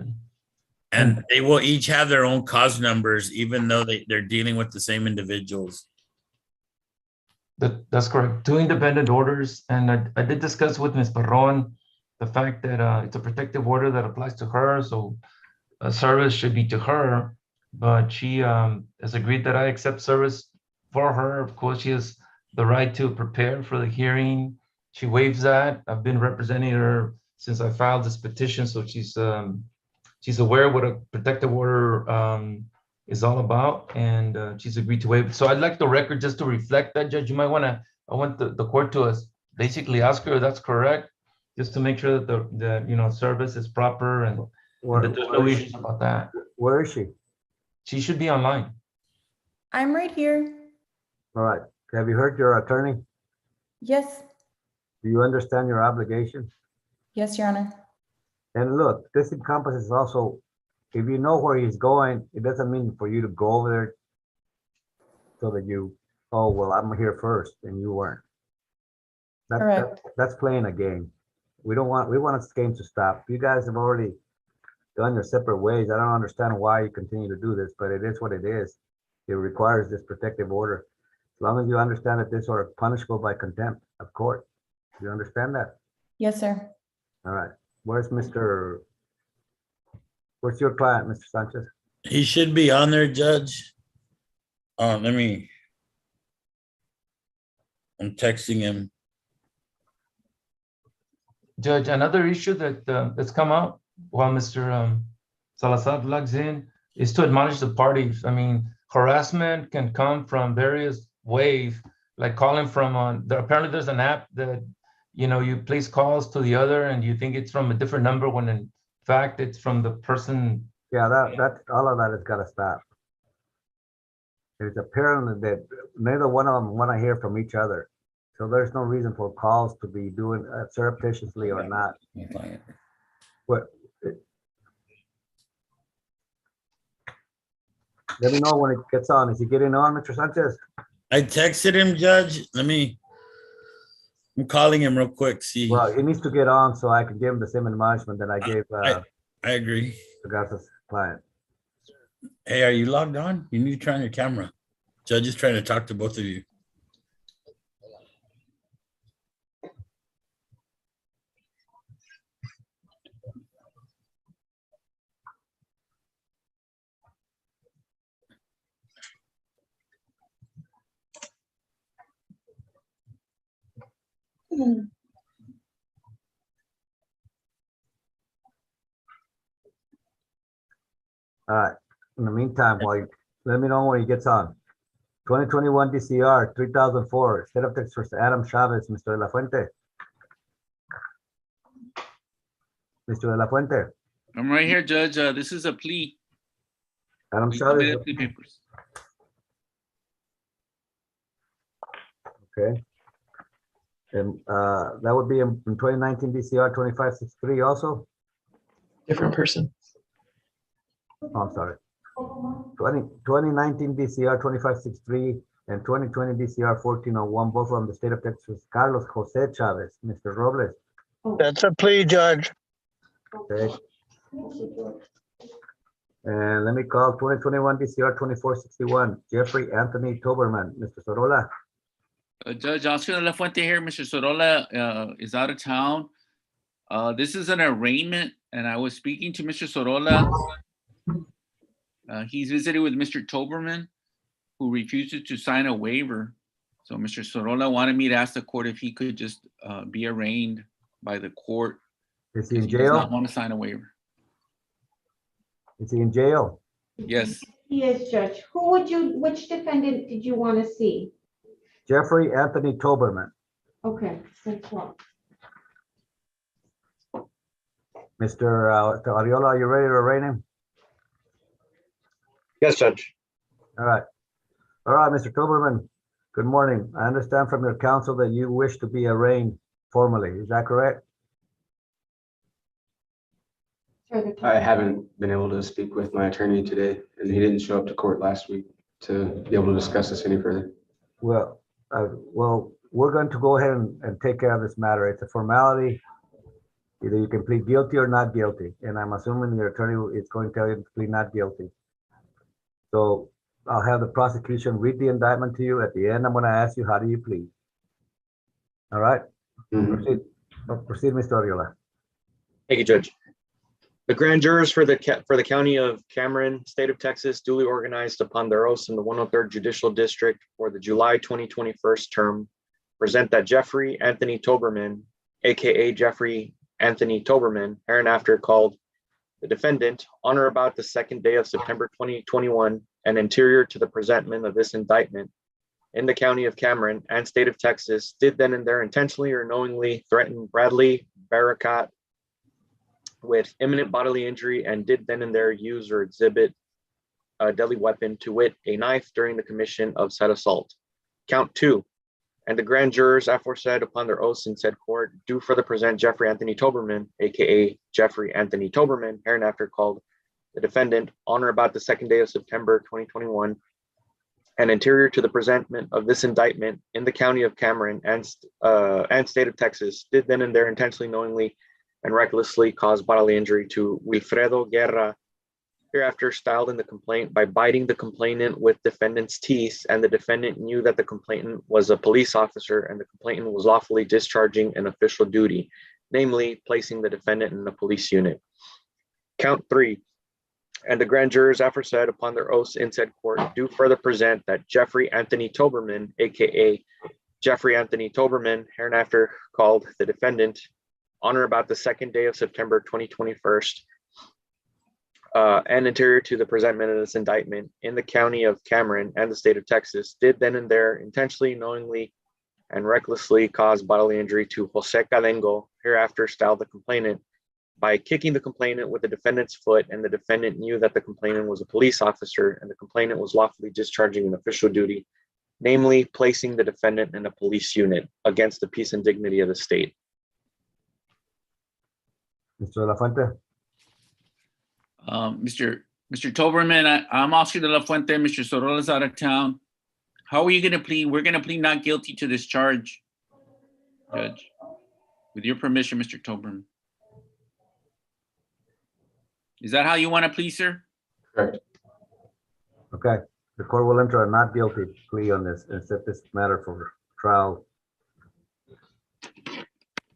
And they will each have their own cause numbers, even though they're dealing with the same individuals. That's correct. Two independent orders, and I did discuss with Ms. Barron the fact that it's a protective order that applies to her, so a service should be to her, but she has agreed that I accept service for her. Of course, she has the right to prepare for the hearing. She waives that. I've been representing her since I filed this petition, so she's aware what a protective order is all about, and she's agreed to waive. So I'd like the record just to reflect that, Judge. You might want to, I want the court to basically ask her if that's correct, just to make sure that the service is proper and that there's no issues about that. Where is she? She should be online. I'm right here. All right. Have you heard your attorney? Yes. Do you understand your obligation? Yes, Your Honor. And look, this encompasses also, if you know where he's going, it doesn't mean for you to go over there so that you, oh, well, I'm here first and you weren't. Correct. That's playing a game. We want this game to stop. You guys have already gone your separate ways. I don't understand why you continue to do this, but it is what it is. It requires this protective order. As long as you understand that this are punishable by contempt of court. You understand that? Yes, sir. All right. Where's your client, Mr. Sanchez? He should be on there, Judge. I'm texting him. Judge, another issue that that's come up while Mr. Salazar logs in is to admonish the parties. I mean, harassment can come from various ways, like calling from apparently there's an app that, you know, you place calls to the other and you think it's from a different number when in fact it's from the person. Yeah, that all of that has got to stop. It's apparent that neither one of them want to hear from each other. So there's no reason for calls to be doing surreptitiously or not. But let me know when it gets on. Is he getting on, Mr. Sanchez? I texted him, Judge. I'm calling him real quick. See. Well, he needs to get on so I can give him the same admonishment that I gave I agree. the Garza's client. Hey, are you logged on? You need to turn on your camera. Judge is trying to talk to both of you. All right. In the meantime, let me know when he gets on. 2021 DCR 3004, State of Texas versus Adam Chavez, Mr. De La Fuente. Mr. De La Fuente. I'm right here, Judge. This is a plea. Adam We Chavez. submitted plea papers. Okay. And that would be in 2019 DCR 2563 also? Different person. Oh, I'm sorry. 2019 DCR 2563 and 2020 DCR 1401, both from the state of Texas. Carlos Jose Chavez, Mr. Robles. That's a plea, Judge. Okay. And let me call 2021 DCR 2461, Jeffrey Anthony Toberman, Mr. Sorola. Judge Oscar De La Fuente here. Mr. Sorola is out of town. This is an arraignment, and I was speaking to Mr. Sorola. He's visited with Mr. Toberman, who refuses to sign a waiver. So Mr. Sorola wanted me to ask the court if he could just be arraigned by the court. Is he in He does not jail? want to sign a waiver. Is he in jail? Yes. Yes, Judge. Which defendant did you want to see? Jeffrey Anthony Toberman. Okay, that's what. Mr. Ariola, are you ready to arraign him? Yes, Judge. All right. All right, Mr. Toberman, good morning. I understand from your counsel that you wish to be arraigned formally. Is that correct? I haven't been able to speak with my attorney today, and he didn't show up to court last week to be able to discuss this any further. Well, we're going to go ahead and take care of this matter. It's a formality. Either you can plead guilty or not guilty, and I'm assuming your attorney is going to tell you to plead not guilty. So I'll have the prosecution read the indictment to you. At the end, I'm going to ask you, how do you plead? All right? Proceed, Mr. Ariola. Thank you, Judge. The grand jurors for the county of Cameron, state of Texas, duly organized upon their oaths in the 103rd Judicial District for the July 2021 term, present that Jeffrey Anthony Toberman, aka Jeffrey Anthony Toberman, hereinafter called the defendant, on or about the second day of September 2021 and anterior to the presentment of this indictment in the county of Cameron and state of Texas, did then and there intentionally or knowingly threaten Bradley Barakat with imminent bodily injury and did then and there use or exhibit a deadly weapon, to wit, a knife, during the commission of said assault. Count 2. And the grand jurors aforesaid upon their oaths in said court do further present Jeffrey Anthony Toberman, aka Jeffrey Anthony Toberman, hereinafter called the defendant, on or about the second day of September 2021 and anterior to the presentment of this indictment in the county of Cameron and state of Texas, did then and there intentionally, knowingly, and recklessly cause bodily injury to Wilfredo Guerra, hereafter styled in the complaint, by biting the complainant with defendant's teeth, and the defendant knew that the complainant was a police officer and the complainant was lawfully discharging an official duty, namely placing the defendant in the police unit. Count 3. And the grand jurors aforesaid upon their oaths in said court do further present that Jeffrey Anthony Toberman, aka Jeffrey Anthony Toberman, hereinafter called the defendant, on or about the second day of September 2021, and anterior to the presentment of this indictment in the county of Cameron and the state of Texas, did then and there intentionally, knowingly, and recklessly cause bodily injury to Jose Cadengo, hereafter styled the complainant, by kicking the complainant with the defendant's foot, and the defendant knew that the complainant was a police officer and the complainant was lawfully discharging an official duty, namely placing the defendant in a police unit against the peace and dignity of the state. Mr. De La Fuente? Mr. Toberman, I'm Oscar De La Fuente. Mr. Sorola's out of town. How are you going to plead? We're going to plead not guilty to this charge, Judge. With your permission, Mr. Toberman. Is that how you want to plead, sir? Correct. Okay, the court will enter a not guilty plea on this and set this matter for trial.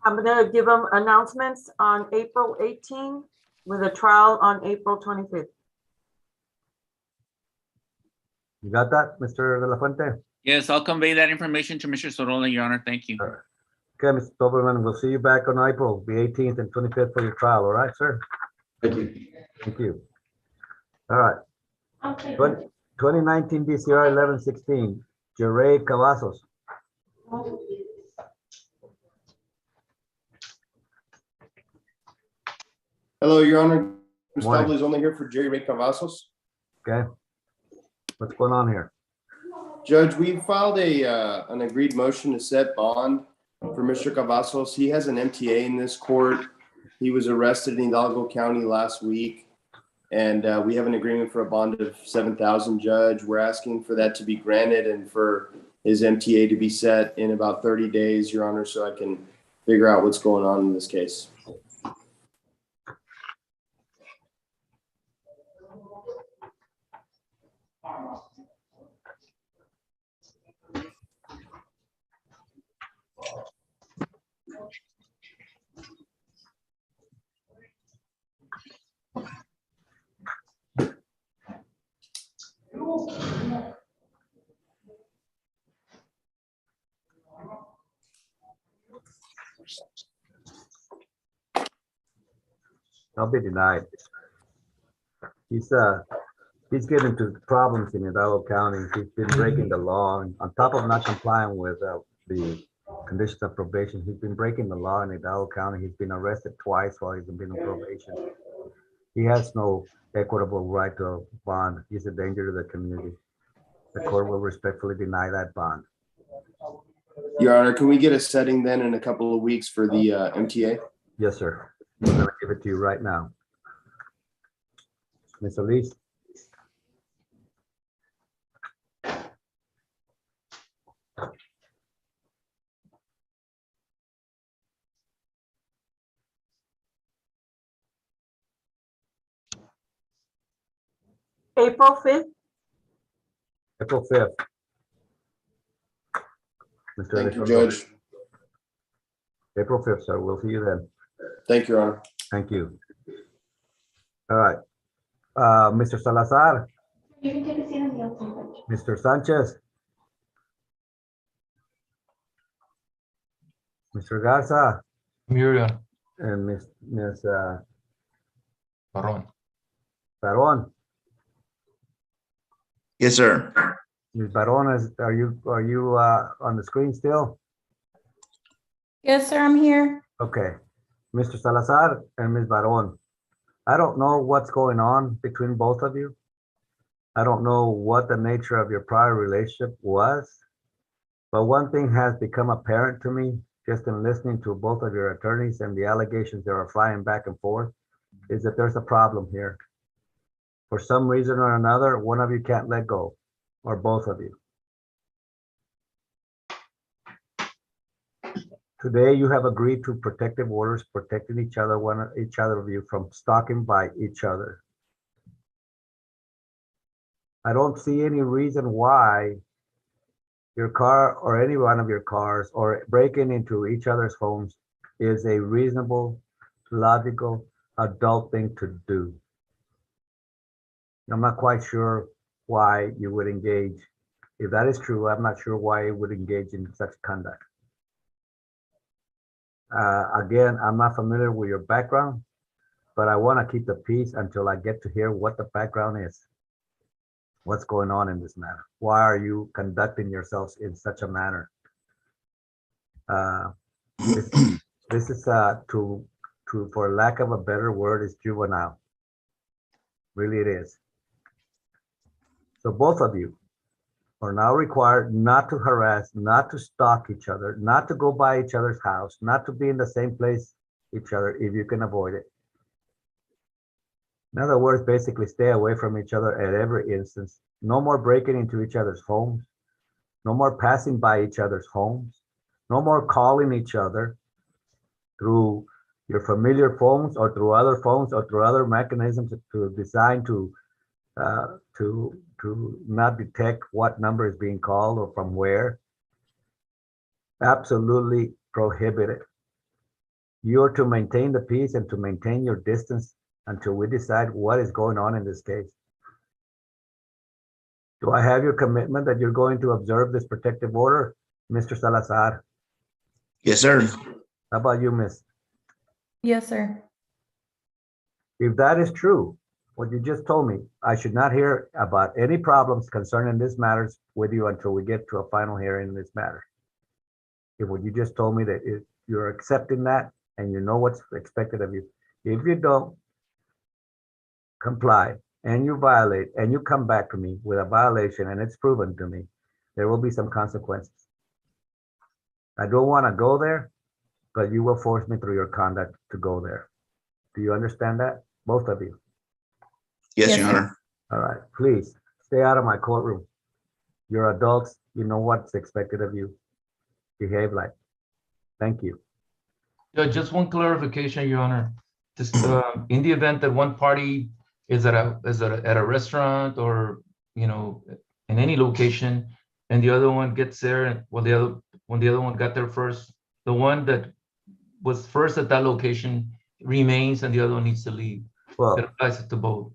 I'm gonna give them announcements on April 18 with a trial on April 25th. You got that, Mr. De La Fuente? Yes, I'll convey that information to Mr. Sorolla, Your Honor. Thank you. Okay, Mr. Doberman, we'll see you back on April the 18th and 25th for your trial, all right, sir? Thank you. Thank you. All right. Okay. 2019 DCR 1116, Jeray Cavazos. Hello, Your Honor. Morning. Gustavo is only here for Jerry Ray Cavazos. Okay. What's going on here? Judge, we filed an agreed motion to set bond for Mr. Cavazos. He has an MTA in this court. He was arrested in Hidalgo County last week, and we have an agreement for a bond of $7,000. Judge, we're asking for that to be granted and for his MTA to be set in about 30 days, Your Honor, so I can figure out what's going on in this case. I'll be denied. He's getting into problems in Hidalgo County. He's been breaking the law, and on top of not complying with the conditions of probation, he's been breaking the law in Hidalgo County. He's been arrested twice while he's been on probation. He has no equitable right to a bond. He's a danger to the community. The court will respectfully deny that bond. Your Honor, can we get a setting then in a couple of weeks for the MTA? Yes, sir. I'm going to give it to you right now. Ms. Elise? April 5th. April 5th. Mr. Thank you, Elizondo. Judge. April 5th, sir. We'll see you then. Thank you, Your Honor. Thank you. All right. Mr. Salazar, You can take a seat on the outside. Mr. Sanchez, Mr. Garza, Muriel. and Ms. Barron. Baron. Yes, sir. Ms. Baron, are you on the screen still? Yes, sir, I'm here. Okay. Mr. Salazar and Ms. Baron, I don't know what's going on between both of you. I don't know what the nature of your prior relationship was, but one thing has become apparent to me just in listening to both of your attorneys and the allegations that are flying back and forth is that there's a problem here. For some reason or another, one of you can't let go, or both of you. Today, you have agreed to protective orders protecting each other of you from stalking by each other. I don't see any reason why your car or any one of your cars or breaking into each other's homes is a reasonable, logical, adult thing to do. I'm not quite sure why you would engage. If that is true, I'm not sure why you would engage in such conduct. Again, I'm not familiar with your background, but I want to keep the peace until I get to hear what the background is. What's going on in this matter? Why are you conducting yourselves in such a manner? This, this is for lack of a better word, is juvenile. Really, it is. So both of you are now required not to harass, not to stalk each other, not to go by each other's house, not to be in the same place each other if you can avoid it. In other words, basically stay away from each other at every instance. No more breaking into each other's homes. No more passing by each other's homes. No more calling each other through your familiar phones or through other phones or through other mechanisms designed to not detect what number is being called or from where. Absolutely prohibited. You are to maintain the peace and to maintain your distance until we decide what is going on in this case. Do I have your commitment that you're going to observe this protective order, Mr. Salazar? Yes, sir. How about you, Miss? Yes, sir. If that is true, what you just told me, I should not hear about any problems concerning this matters with you until we get to a final hearing in this matter. If what you just told me that you're accepting that and you know what's expected of you, if you don't comply and you violate and you come back to me with a violation and it's proven to me, there will be some consequences. I don't want to go there, but you will force me through your conduct to go there. Do you understand that? Both of you. Yes, Your Honor. All right, please stay out of my courtroom. You're adults. You know what's expected of you. Behave like. Thank you. Yeah, just one clarification, Your Honor. Just in the event that one party is at a restaurant or in any location, and the other one gets there, and when the other one got there first, the one that was first at that location remains, and the other one needs to leave. Well, it applies to both.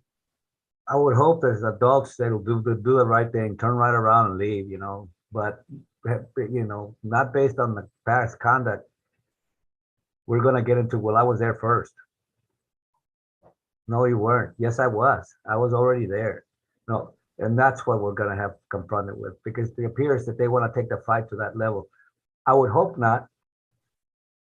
I would hope as adults they will do the right thing, turn right around and leave, but not based on the past conduct. We're going to get into, well, I was there first. No, you weren't. Yes, I was. I was already there. No, and that's what we're going to have confronted with, because it appears that they want to take the fight to that level. I would hope not.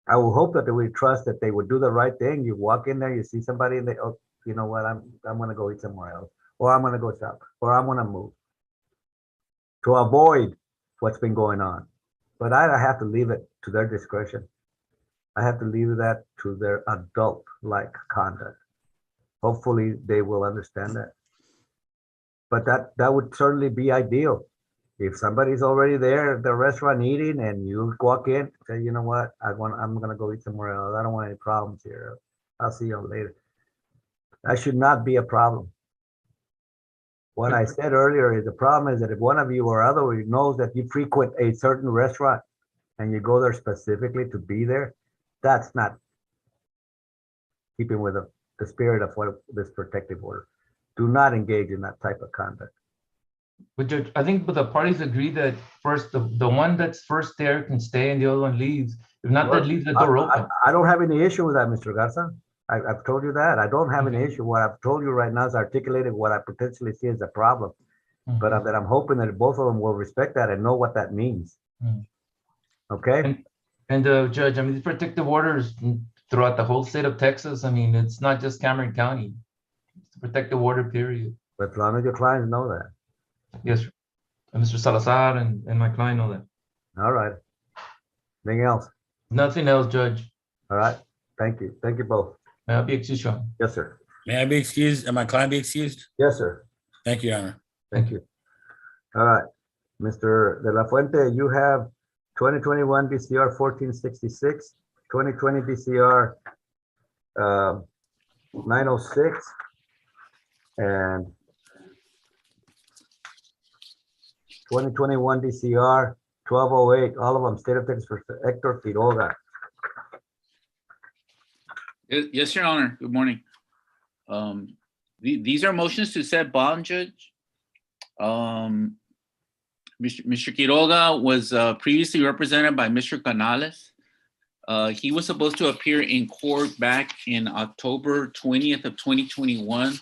I would hope that they would trust that they would do the right thing. You walk in there, you see somebody, and they, oh, you know what, I'm going to go eat somewhere else, or I'm going to go shop, or I'm going to move to avoid what's been going on. But I have to leave it to their discretion. I have to leave that to their adult-like conduct. Hopefully they will understand that. But that would certainly be ideal. If somebody's already there at the restaurant eating and you walk in, say, you know what, I'm gonna go eat somewhere else. I don't want any problems here. I'll see you later. That should not be a problem. What I said earlier is the problem is that if one of you or other knows that you frequent a certain restaurant and you go there specifically to be there, that's not keeping with the spirit of what this protective order. Do not engage in that type of conduct. But Judge, I think the parties agree that first the one that's first there can stay and the other one leaves. If not, that leaves the door open. I don't have any issue with that, Mr. Garza. I've told you that. I don't have any issue. What I've told you right now is articulated what I potentially see as a problem. But that I'm hoping that both of them will respect that and know what that means. Okay? And Judge, I mean, these protective orders throughout the whole state of Texas, I mean, it's not just Cameron County. It's a protective order, period. But as long as your clients know that. Yes, sir. And Mr. Salazar and my client know that. All right. Anything else? Nothing else, Judge. All right. Thank you. Thank you both. May I be excused, Your Honor? Yes, sir. May I be excused? And my client be excused? Yes, sir. Thank you, Your Honor. Thank you. All right. Mr. De La Fuente, you have 2021 BCR 1466, 2020 BCR 906, and 2021 DCR 1208, all of them state of Texas for Hector Quiroga. Yes, Your Honor. Good morning. These are motions to set bond, Judge. Mr. Quiroga was previously represented by Mr. Canales. He was supposed to appear in court back in October 20th of 2021.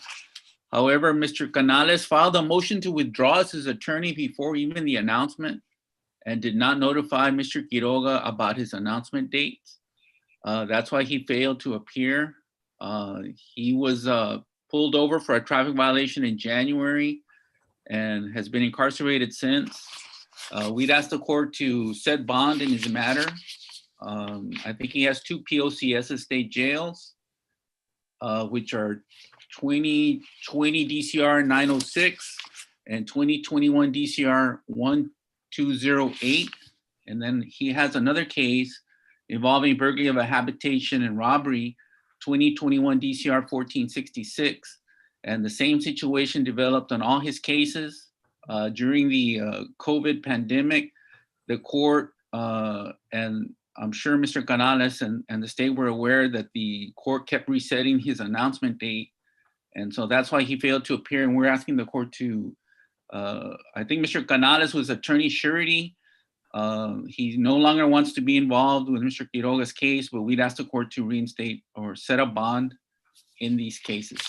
However, Mr. Canales filed a motion to withdraw as his attorney before even the announcement and did not notify Mr. Quiroga about his announcement date. That's why he failed to appear. He was pulled over for a traffic violation in January and has been incarcerated since. We'd asked the court to set bond in his matter. I think he has 2 POCS state jails, which are 2020 DCR 906 and 2021 DCR 1208. And then he has another case involving burglary of a habitation and robbery, 2021 DCR 1466. And the same situation developed on all his cases. During the COVID pandemic, the court, and I'm sure Mr. Canales and the state were aware that the court kept resetting his announcement date. And so that's why he failed to appear. And we're asking the court to, I think Mr. Canales was attorney surety. He no longer wants to be involved with Mr. Quiroga's case, but we'd ask the court to reinstate or set a bond in these cases.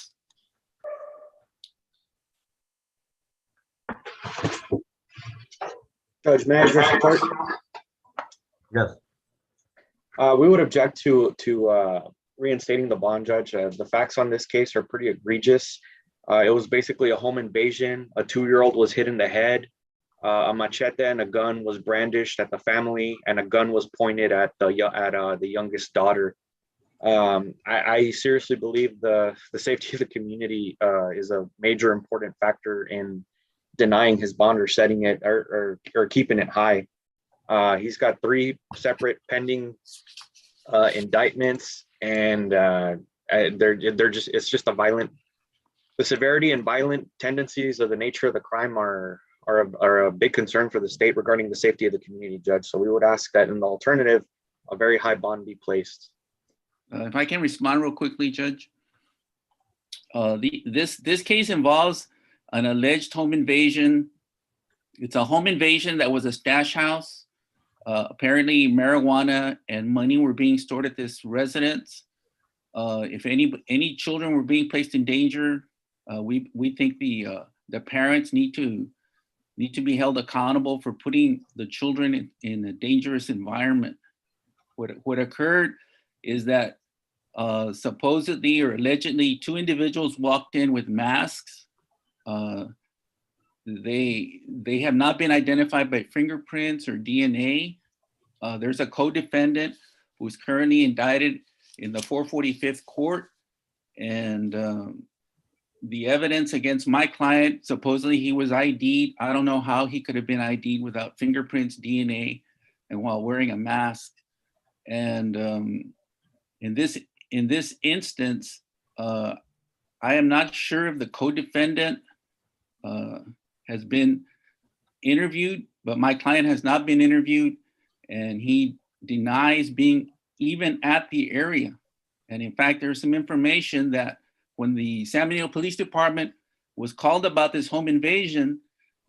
Judge, may I address the court? Yes. We would object to reinstating the bond, Judge. The facts on this case are pretty egregious. It was basically a home invasion. A 2-year-old was hit in the head. A machete and a gun was brandished at the family, and a gun was pointed at the youngest daughter. I seriously believe the safety of the community is a major important factor in denying his bond or setting it or keeping it high. He's got 3 separate pending indictments, and it's just the severity and violent tendencies of the nature of the crime are a big concern for the state regarding the safety of the community, Judge. So we would ask that in the alternative, a very high bond be placed. If I can respond real quickly, Judge. This case involves an alleged home invasion. It's a home invasion that was a stash house. Apparently marijuana and money were being stored at this residence. If any children were being placed in danger, we think the parents need to be held accountable for putting the children in a dangerous environment. What occurred is that supposedly or allegedly 2 individuals walked in with masks. They have not been identified by fingerprints or DNA. There's a co-defendant who's currently indicted in the 445th court. And the evidence against my client, supposedly he was ID'd. I don't know how he could have been ID'd without fingerprints, DNA, and while wearing a mask. And in this instance, I am not sure if the co-defendant has been interviewed, but my client has not been interviewed, and he denies being even at the area. And in fact, there's some information that when the San Benito Police Department was called about this home invasion,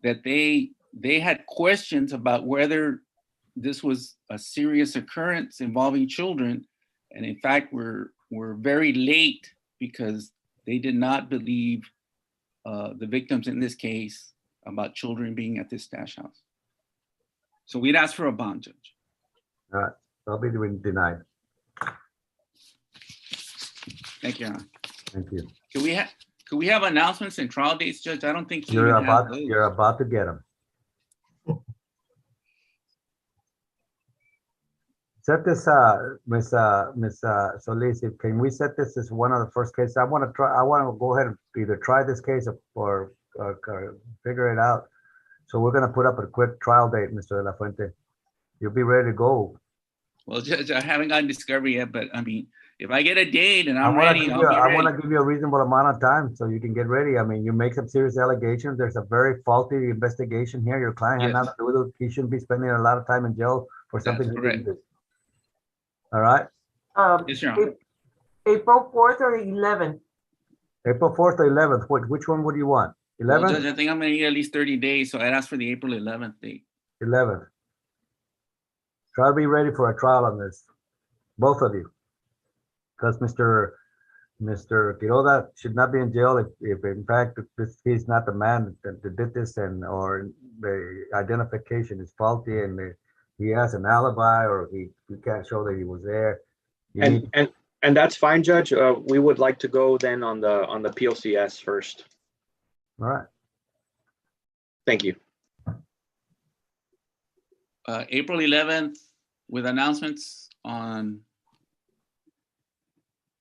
that they had questions about whether this was a serious occurrence involving children. And in fact, we're very late because they did not believe the victims in this case about children being at this stash house. So we'd ask for a bond, Judge. All right, I'll be denied. Thank you, Your Honor. Thank you. Could we have announcements and trial dates, Judge? I don't think You're even have about those. you're about to get them. Set this, Miss Solis, can we set this as one of the first cases? I want to go ahead and either try this case or figure it out. So we're going to put up a quick trial date, Mr. De La Fuente. You'll be ready to go. Well, Judge, I haven't gotten discovery yet, but I mean, if I get a date and I'm ready, I'll be ready. I want to give you a reasonable amount of time so you can get ready. I mean, you make some serious allegations. There's a very faulty investigation here. Your client had nothing to do with it. He shouldn't be spending a lot of time in jail for something he didn't do. All right? Yes, Your Honor. April 4th or 11th? April 4th or 11th? Which one would you want? 11th? Well, Judge, I think I'm going to need at least 30 days, so I'd ask for the April 11th date. 11th. Try to be ready for a trial on this. both of you. Because Mr. Quiroga should not be in jail if in fact he's not the man that did this, and or the identification is faulty and he has an alibi or he can't show that he was there. And that's fine, Judge. We would like to go then on the POCS first. All right. Thank you. April 11th with announcements on.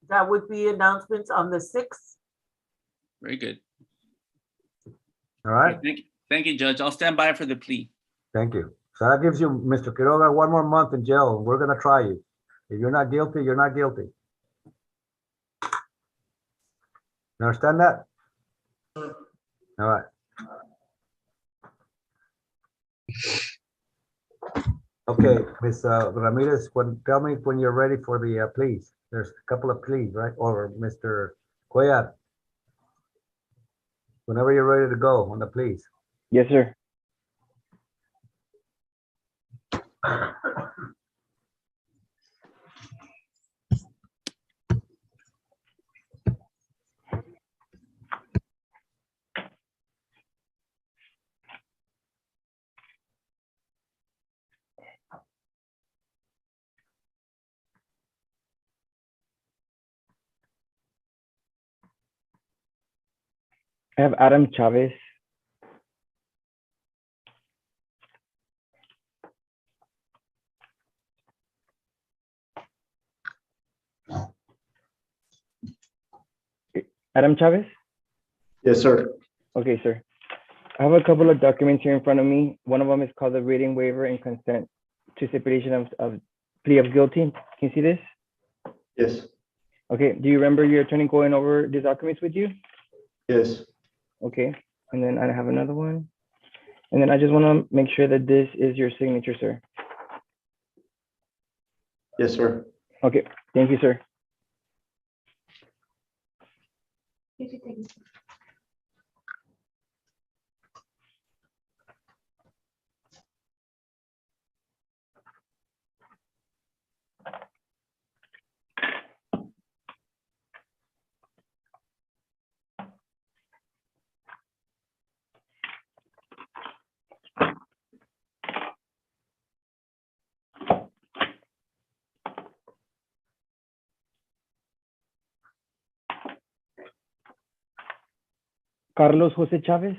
That would be announcements on the 6th. Very good. All right. Okay, thank you, Judge. I'll stand by for the plea. Thank you. So that gives you, Mr. Quiroga, 1 more month in jail, and we're gonna try you. If you're not guilty, you're not guilty. You understand that? All right. Okay, Ms. Ramirez, tell me when you're ready for the pleas. There's a couple of pleas, right? Or Mr. Cuellar. Whenever you're ready to go on the pleas. Yes, sir. I have Adam Chavez. Adam Chavez? Yes, sir. Okay, sir. I have a couple of documents here in front of me. One of them is called the reading waiver and consent to stipulation of plea of guilty. Can you see this? Yes. Okay. Do you remember your attorney going over these documents with you? Yes. Okay. And then I have another one. And then I just want to make sure that this is your signature, sir. Yes, sir. Okay. Thank you, sir. Carlos Jose Chavez.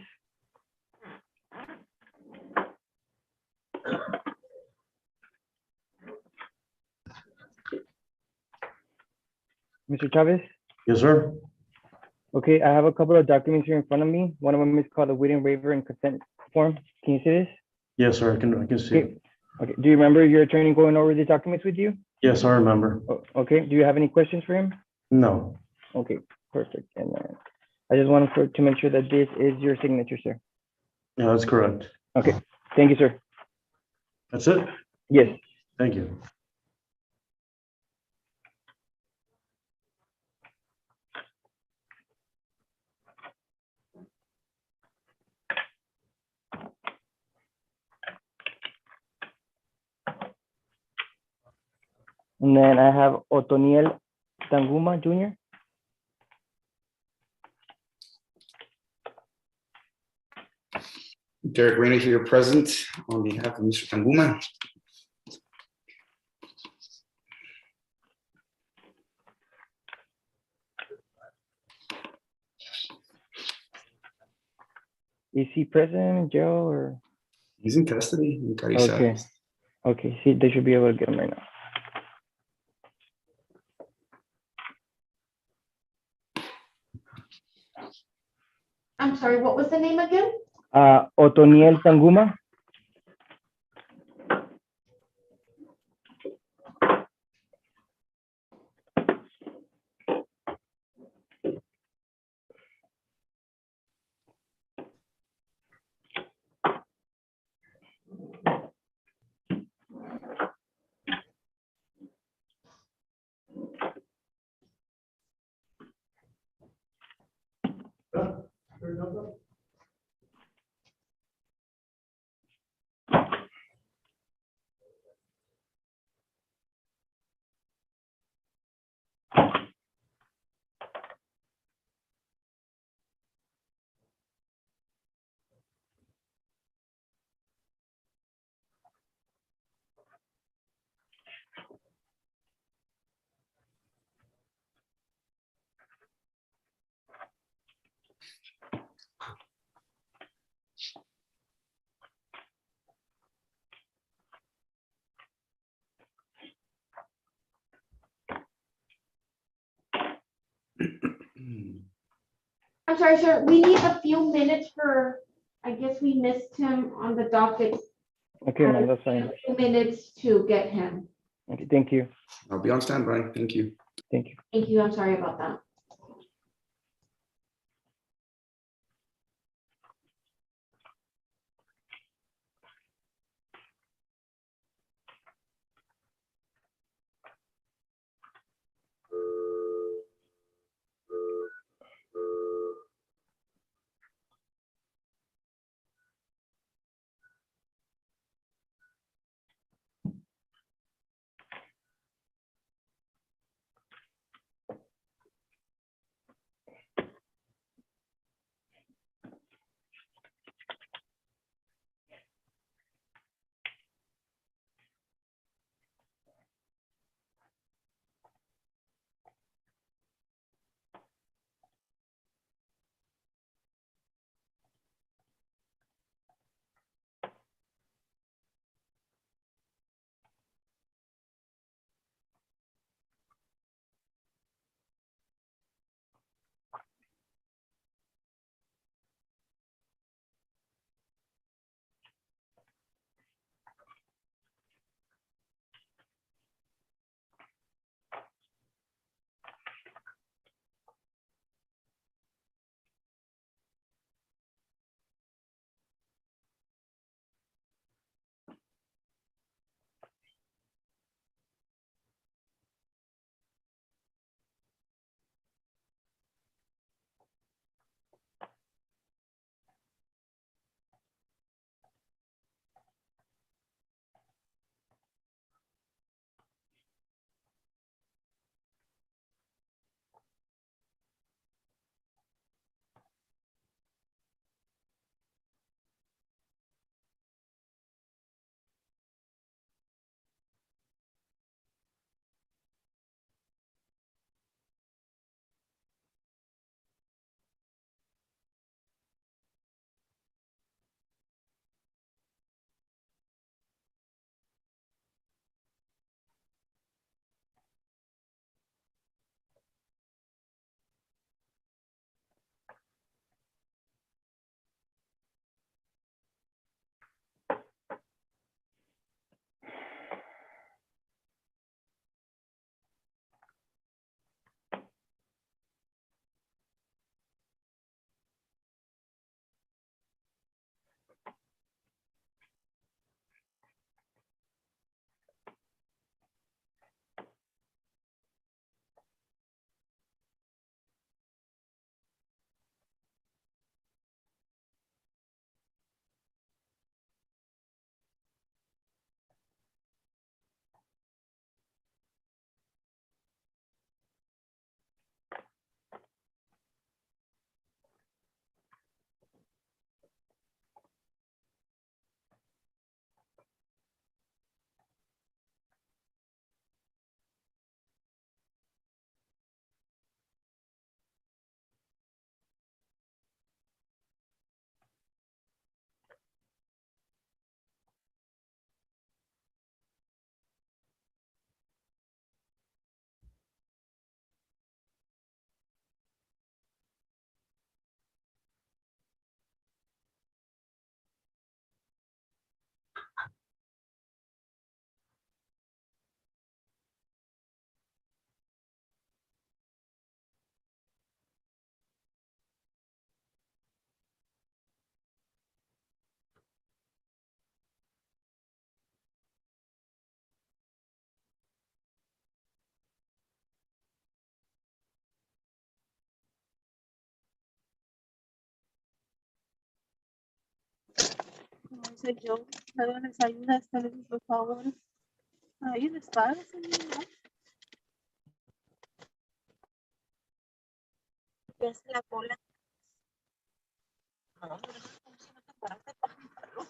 Mr. Chavez? Yes, sir. Okay, I have a couple of documents here in front of me. One of them is called the reading waiver and consent form. Can you see this? Yes, sir. I can see. Okay. Okay. Do you remember your attorney going over the documents with you? Yes, I remember. Okay. Do you have any questions for him? No. Okay, perfect. And then I just wanted to make sure that this is your signature, sir. Yeah, that's correct. Okay. Thank you, sir. That's it? Yes. Thank you. And then I have Otoniel Tanguma Jr. Derek Rainey here present on behalf of Mr. Tanguma. Is he present in jail or? He's in custody in Carrizales. Okay. Okay. See, they should be able to get him right now. I'm sorry, what was the name again? Otoniel Tanguma. I'm sorry, sir, we need a few minutes for, I guess we missed him on the docket. Okay, ma'am, that's fine. A few minutes to get him. Okay, thank you. I'll be on standby. Thank you. Thank you. Thank you, I'm sorry about that. Como dice Joe, les ayuda a ustedes, por favor. Ahí les paga, señor. ¿Qué es la cola? No, pero es como si no te paraste para pintarlo.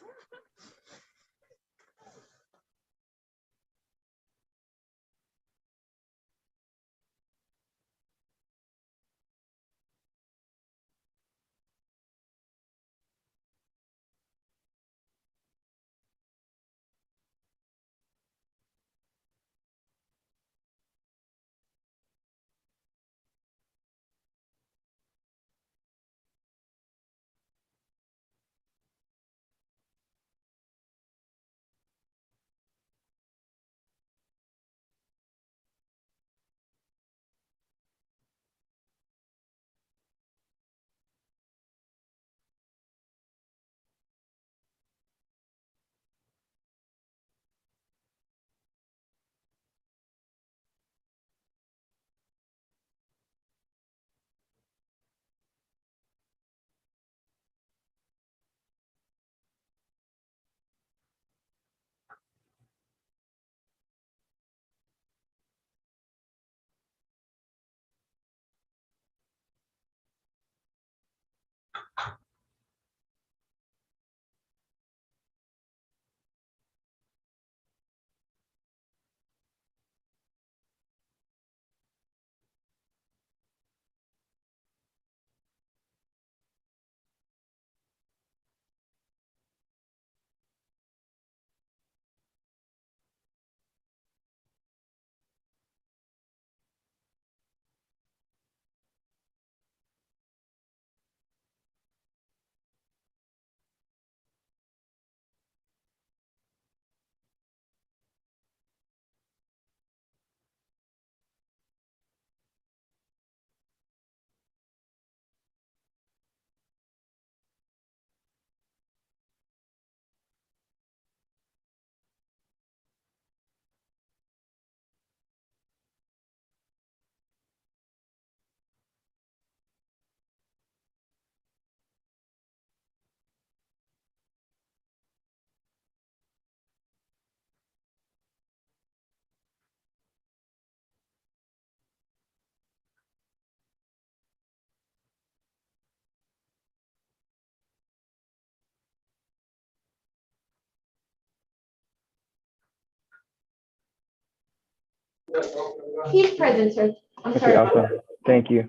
He's present, sir. I'm Okay, sorry. awesome. Thank you.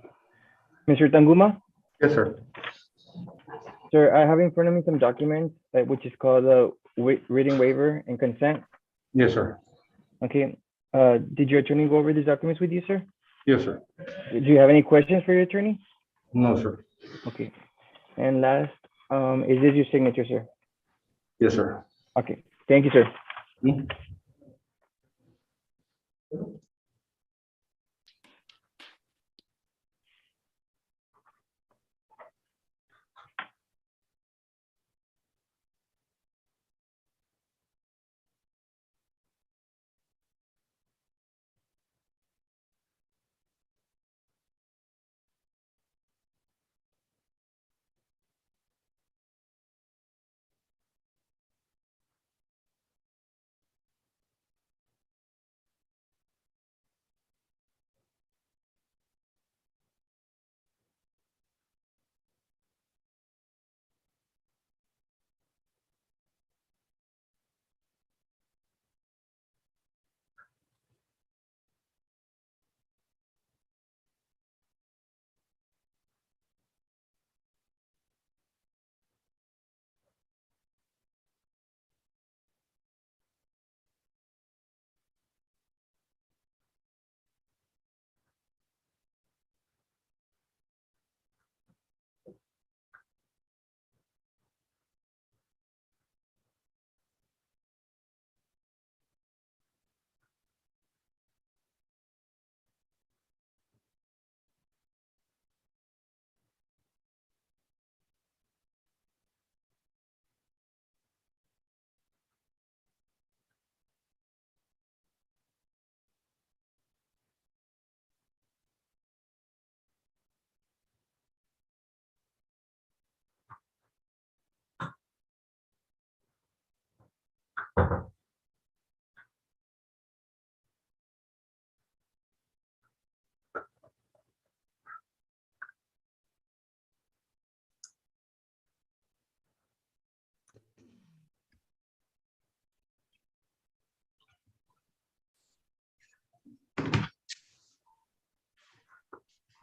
Mr. Tanguma? Yes, sir. Sir, I have in front of me some documents, which is called a reading waiver and consent. Yes, sir. Okay. Did your attorney go over these documents with you, sir? Yes, sir. Do you have any questions for your attorney? No, sir. Okay. And last, is this your signature, sir? Yes, sir. Okay. Thank you, sir.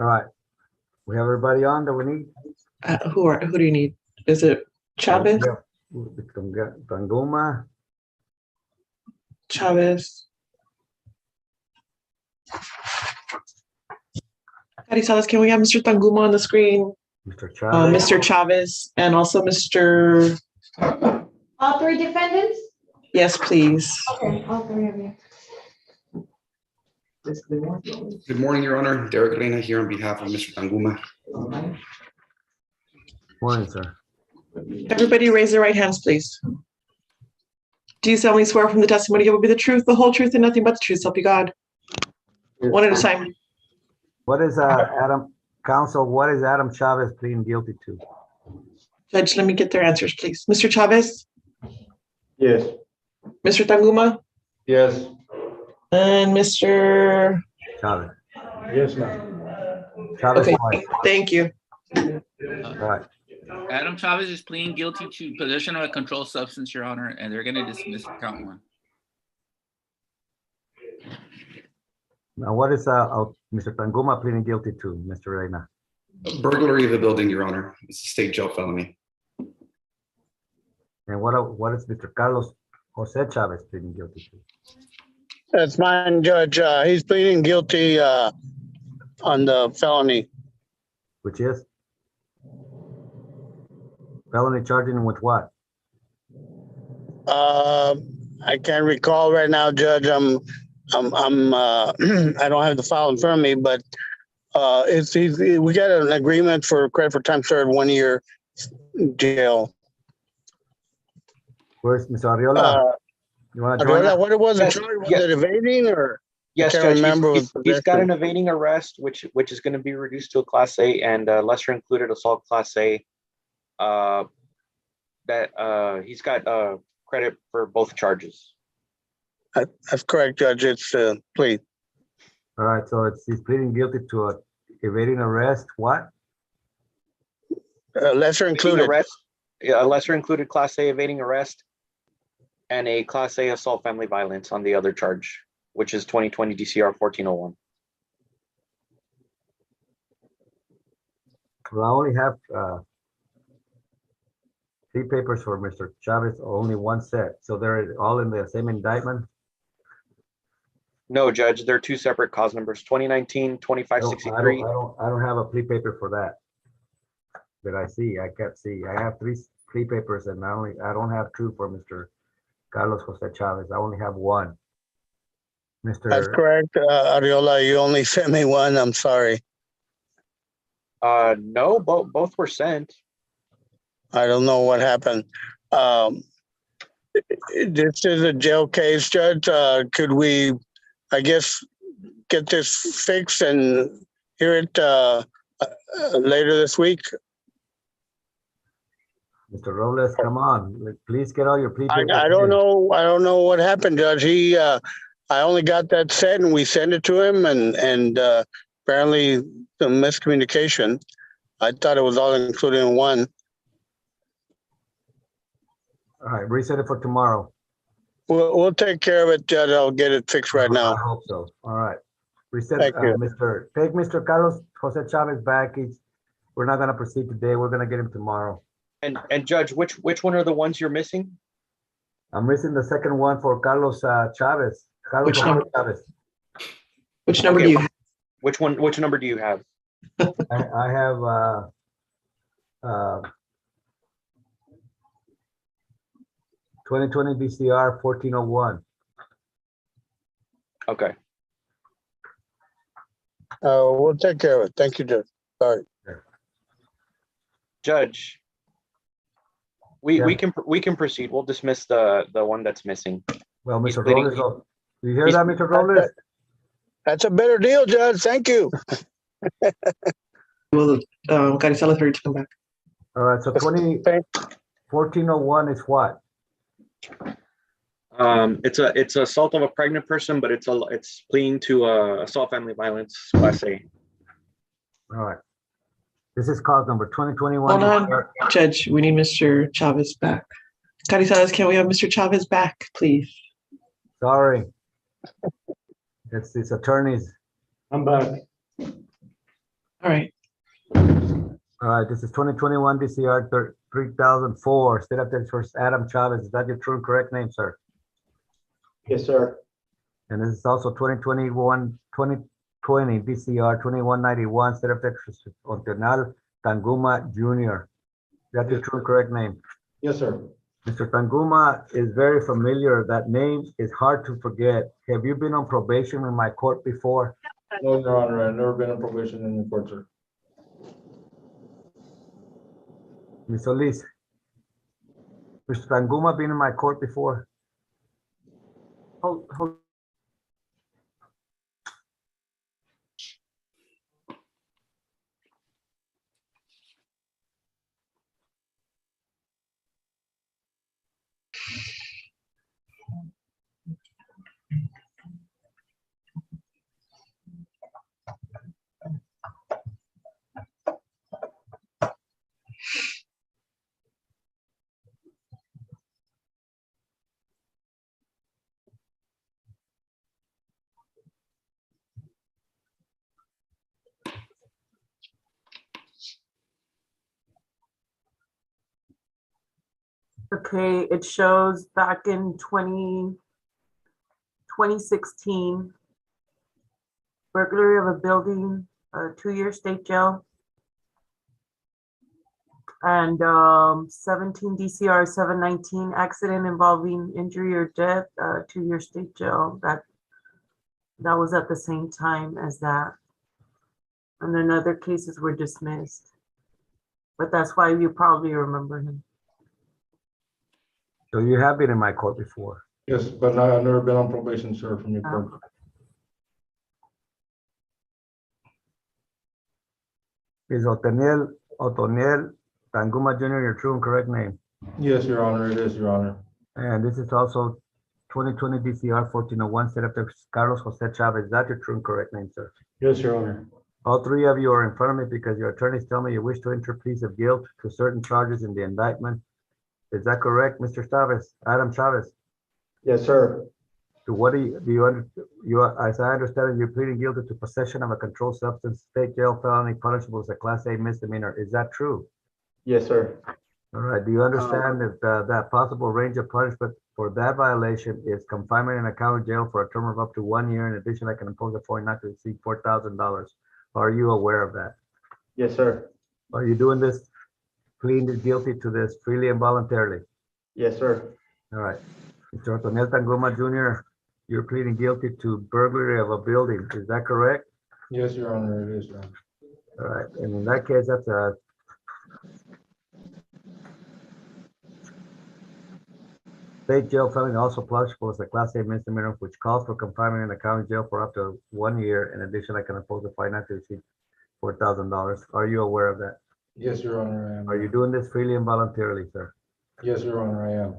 All right. We have everybody on that we need? Who do you need? Is it Chavez? Yeah. Tanguma. Chavez. Carizales, can we have Mr. Tanguma on the screen? Mr. Chavez. Mr. Chavez, and also Mr. All three defendants? Yes, please. Okay, all three of you. Good morning, Your Honor. Derek Reina here on behalf of Mr. Tanguma. Morning, sir. Everybody raise their right hands, please. Do you solemnly swear from the testimony you will be the truth, the whole truth, and nothing but the truth, so help you God? One at a time. What is Adam Chavez pleading guilty to? Judge, let me get their answers, please. Mr. Chavez? Yes. Mr. Tanguma? Yes. And Mr. Chavez. Yes, ma'am. Chavez. Okay, White. thank you. All right. Adam Chavez is pleading guilty to possession of a controlled substance, Your Honor, and they're going to dismiss count one. Now, what is Mr. Tanguma pleading guilty to, Mr. Reina? Burglary of the building, Your Honor. It's a state jail felony. And what is Mr. Carlos Jose Chavez pleading guilty to? That's fine, Judge. He's pleading guilty on the felony. Which is? Felony charging him with what? I can't recall right now, Judge. I don't have the file in front of me, but we got an agreement for credit for time served, 1 year jail. Where's Mr. Arriola? You want to join Arriola, us? what it was, Yes, was it evading or? Yes, I can't Judge. remember. He's got an evading arrest, which is going to be reduced to a Class A, and lesser included assault Class A. That he's got credit for both charges. That's correct, Judge. It's plea. All right, so he's pleading guilty to evading arrest. What? Lesser included. Arrest, a lesser included Class A evading arrest, and a Class A assault family violence on the other charge. which is 2020 DCR 1401. Well, I only have three papers for Mr. Chavez, only one set. So they're all in the same indictment. No, Judge, they're two separate cause numbers, 2019 2563. I don't have a plea paper for that. That I see, I can't see. I have three plea papers and I don't have two for Mr. Carlos Jose Chavez. I only have one. That's Mr. correct. Ariola, you only sent me one. I'm sorry. No, both were sent. I don't know what happened. This is a jail case, Judge. Could we, I guess, get this fixed and hear it later this week? Mr. Robles, come on, please get all your plea papers. I don't know. I don't know what happened, Judge. I only got that set and we sent it to him and apparently the miscommunication. I thought it was all included in one. All right, reset it for tomorrow. We'll take care of it, Judge. I'll get it fixed right now. I hope so. All right. Reset, Thank you. take Mr. Carlos Jose Chavez back. We're not gonna proceed today. We're gonna get him tomorrow. And Judge, which one are the ones you're missing? I'm missing the second one for Carlos Chavez. Carlos Chavez. Which number do you have? Which number do you have? I have 2020 DCR 1401. Okay. We'll take care of it. Thank you, Judge. Sorry. Judge, we can proceed. We'll dismiss the one that's missing. Well, He's Mr. pleading- Robles, you hear that, Mr. Robles? That's a better deal, Judge. Thank you. Will Caricela ready to come back? All right, so 1401 is what? It's assault of a pregnant person, but it's pleading to assault family violence, Class A. All right. This is cause number 2021. Hold on, Judge, we need Mr. Chavez back. Caricela, can we have Mr. Chavez back, please? Sorry. It's his attorneys. I'm back. All right. All right, this is 2021 DCR 3004, State of Texas versus Adam Chavez. Is that your true and correct name, sir? Yes, sir. And this is also 2020 DCR 2191, State of Texas, Ontenal Tanguma Jr. Is that your true and correct name? Yes, sir. Mr. Tanguma is very familiar. That name is hard to forget. Have you been on probation in my court before? No, Your Honor, I've never been on probation in the court, sir. Ms. Solis, Mr. Tanguma been in my court before? Hold. Okay, it shows back in 2016, burglary of a building, 2-year state jail. And 17 DCR 719, accident involving injury or death, 2-year state jail. That was at the same time as that. And then other cases were dismissed. But that's why you probably remember him. So you have been in my court before? Yes, but I've never been on probation, sir, from your court. Is Otoniel Tanguma Jr. your true and correct name? Yes, Your Honor, it is, Your Honor. And this is also 2020 DCR 1401, State of Texas, Carlos Jose Chavez. Is that your true and correct name, sir? Yes, Your Honor. All three of you are in front of me because your attorneys tell me you wish to enter pleas of guilt to certain charges in the indictment. Is that correct, Mr. Chavez, Adam Chavez? Yes, sir. what as I understand it, you're pleading guilty to possession of a controlled substance, state jail felony punishable as a class A misdemeanor. Is that true? Yes, sir. All right. Do you understand that that possible range of punishment for that violation is confinement in a county jail for a term of up to 1 year? In addition, I can impose a fine not to exceed $4,000. Are you aware of that? Yes, sir. Are you doing this, pleading guilty to this freely and voluntarily? Yes, sir. All right. Mr. Otoniel Tanguma Jr., you're pleading guilty to burglary of a building. Is that correct? Yes, Your Honor, it is, Your Honor. All right. And in that case, that's a state jail felony, also punishable as a class A misdemeanor, which calls for confinement in a county jail for up to 1 year. In addition, I can impose a fine not to exceed $4,000. Are you aware of that? Yes, Your Honor, I am. Are you doing this freely and voluntarily, sir? Yes, Your Honor, I am.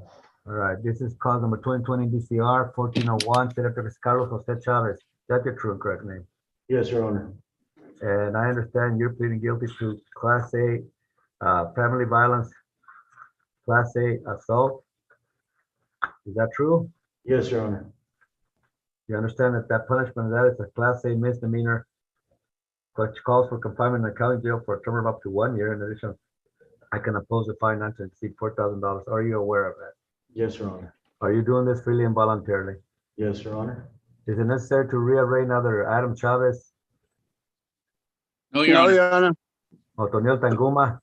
All right. This is cause number 2020 DCR 1401, Senator Carlos Jose Chavez. That's your true and correct name. Yes, Your Honor. And I understand you're pleading guilty to Class A family violence, Class A assault. Is that true? Yes, Your Honor. You understand that that punishment of that is a Class A misdemeanor, which calls for confinement in a county jail for a term of up to 1 year. In addition, I can impose a fine not to exceed $4,000. Are you aware of that? Yes, Your Honor. Are you doing this freely and voluntarily? Yes, Your Honor. Is it necessary to rearraign other Adam Chavez, No, Your Honor. Honor. Otoniel Tanguma?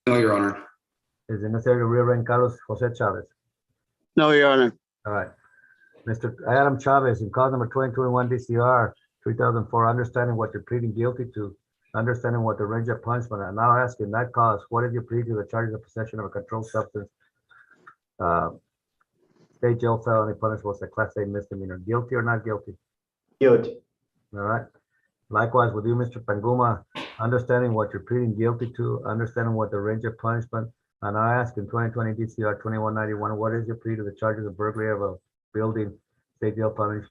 No, Your Honor. Is it necessary to rearraign Carlos Jose Chavez? No, Your Honor. All right. Mr. Adam Chavez, in cause number 2021 DCR 3004, understanding what you're pleading guilty to, understanding what the range of punishment, I'm now asking that cause, what did you plead to the charges of possession of a controlled substance? State jail felony punishable as a Class A misdemeanor. Guilty or not guilty? Guilty. All right. Likewise with you, Mr. Tanguma, understanding what you're pleading guilty to, understanding what the range of punishment, and I ask in 2020 DCR 2191, what is your plea to the charges of burglary of a building, state jail felony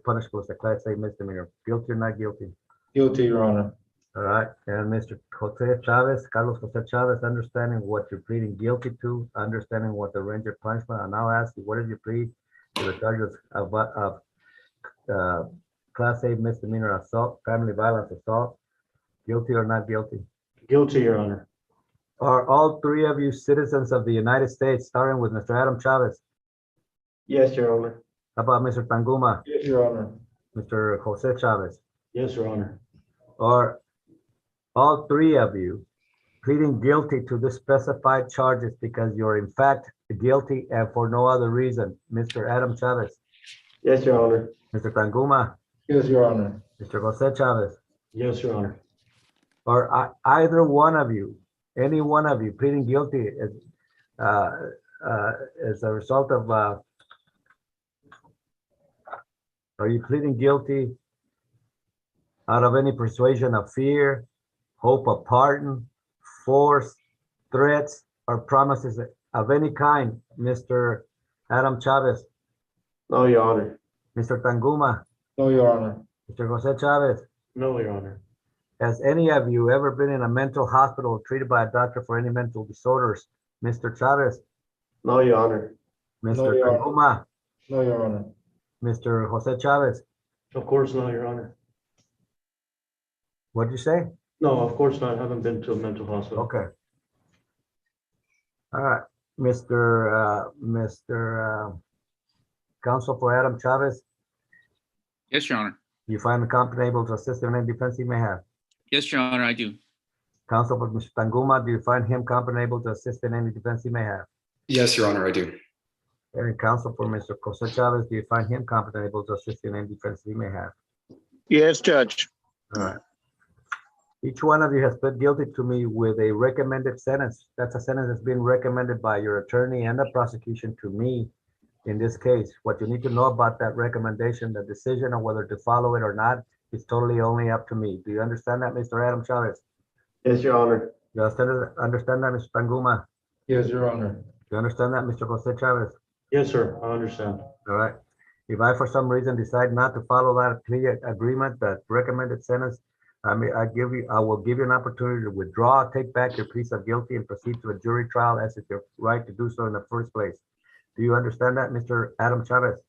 punishable as a Class A misdemeanor? Guilty or not guilty? Guilty, Your Honor. All right. And Mr. Jose Chavez, Carlos Jose Chavez, understanding what you're pleading guilty to, understanding what the range of punishment, I now ask you, what is your plea to the charges of Class A misdemeanor assault, family violence assault? Guilty or not guilty? Guilty, Your Honor. Are all three of you citizens of the United States, starting with Mr. Adam Chavez? Yes, Your Honor. How about Mr. Tanguma? Yes, Your Honor. Mr. Jose Chavez? Yes, Your Honor. Are all three of you pleading guilty to the specified charges because you're in fact guilty and for no other reason? Mr. Adam Chavez? Yes, Your Honor. Mr. Tanguma? Yes, Your Honor. Mr. Jose Chavez? Yes, Your Honor. Or either one of you, any one of you pleading guilty as a result of, are you pleading guilty out of any persuasion of fear, hope of pardon, force, threats, or promises of any kind, Mr. Adam Chavez? No, Your Honor. Mr. Tanguma? No, Your Honor. Mr. Jose Chavez? No, Your Honor. Has any of you ever been in a mental hospital treated by a doctor for any mental disorders? Mr. Chavez? No, Your Honor. Mr. Your Honor. Tanguma? No, Your Honor. Mr. Jose Chavez? Of course not, Your Honor. What'd you say? No, of course not. I haven't been to a mental hospital. Okay. All right, Mr. Counsel for Adam Chavez, Yes, Your Honor. you find the competent able to assist in any defense he may have? Yes, Your Honor, I do. Counsel for Mr. Tanguma, do you find him competent able to assist in any defense he may have? Yes, Your Honor, I do. And counsel for Mr. Jose Chavez, do you find him competent able to assist in any defense he may have? Yes, Judge. All right. Each one of you has pled guilty to me with a recommended sentence. That's a sentence that's been recommended by your attorney and the prosecution to me in this case. What you need to know about that recommendation, the decision on whether to follow it or not, is totally only up to me. Do you understand that, Mr. Adam Chavez? Yes, Your Honor. You understand that, Mr. Tanguma? Yes, Your Honor. You understand that, Mr. Jose Chavez? Yes, sir. I understand. All right. If I, for some reason, decide not to follow that plea agreement, that recommended sentence, I will give you an opportunity to withdraw, take back your plea of guilty and proceed to a jury trial as it's your right to do so in the first place. Do you understand that, Mr. Adam Chavez?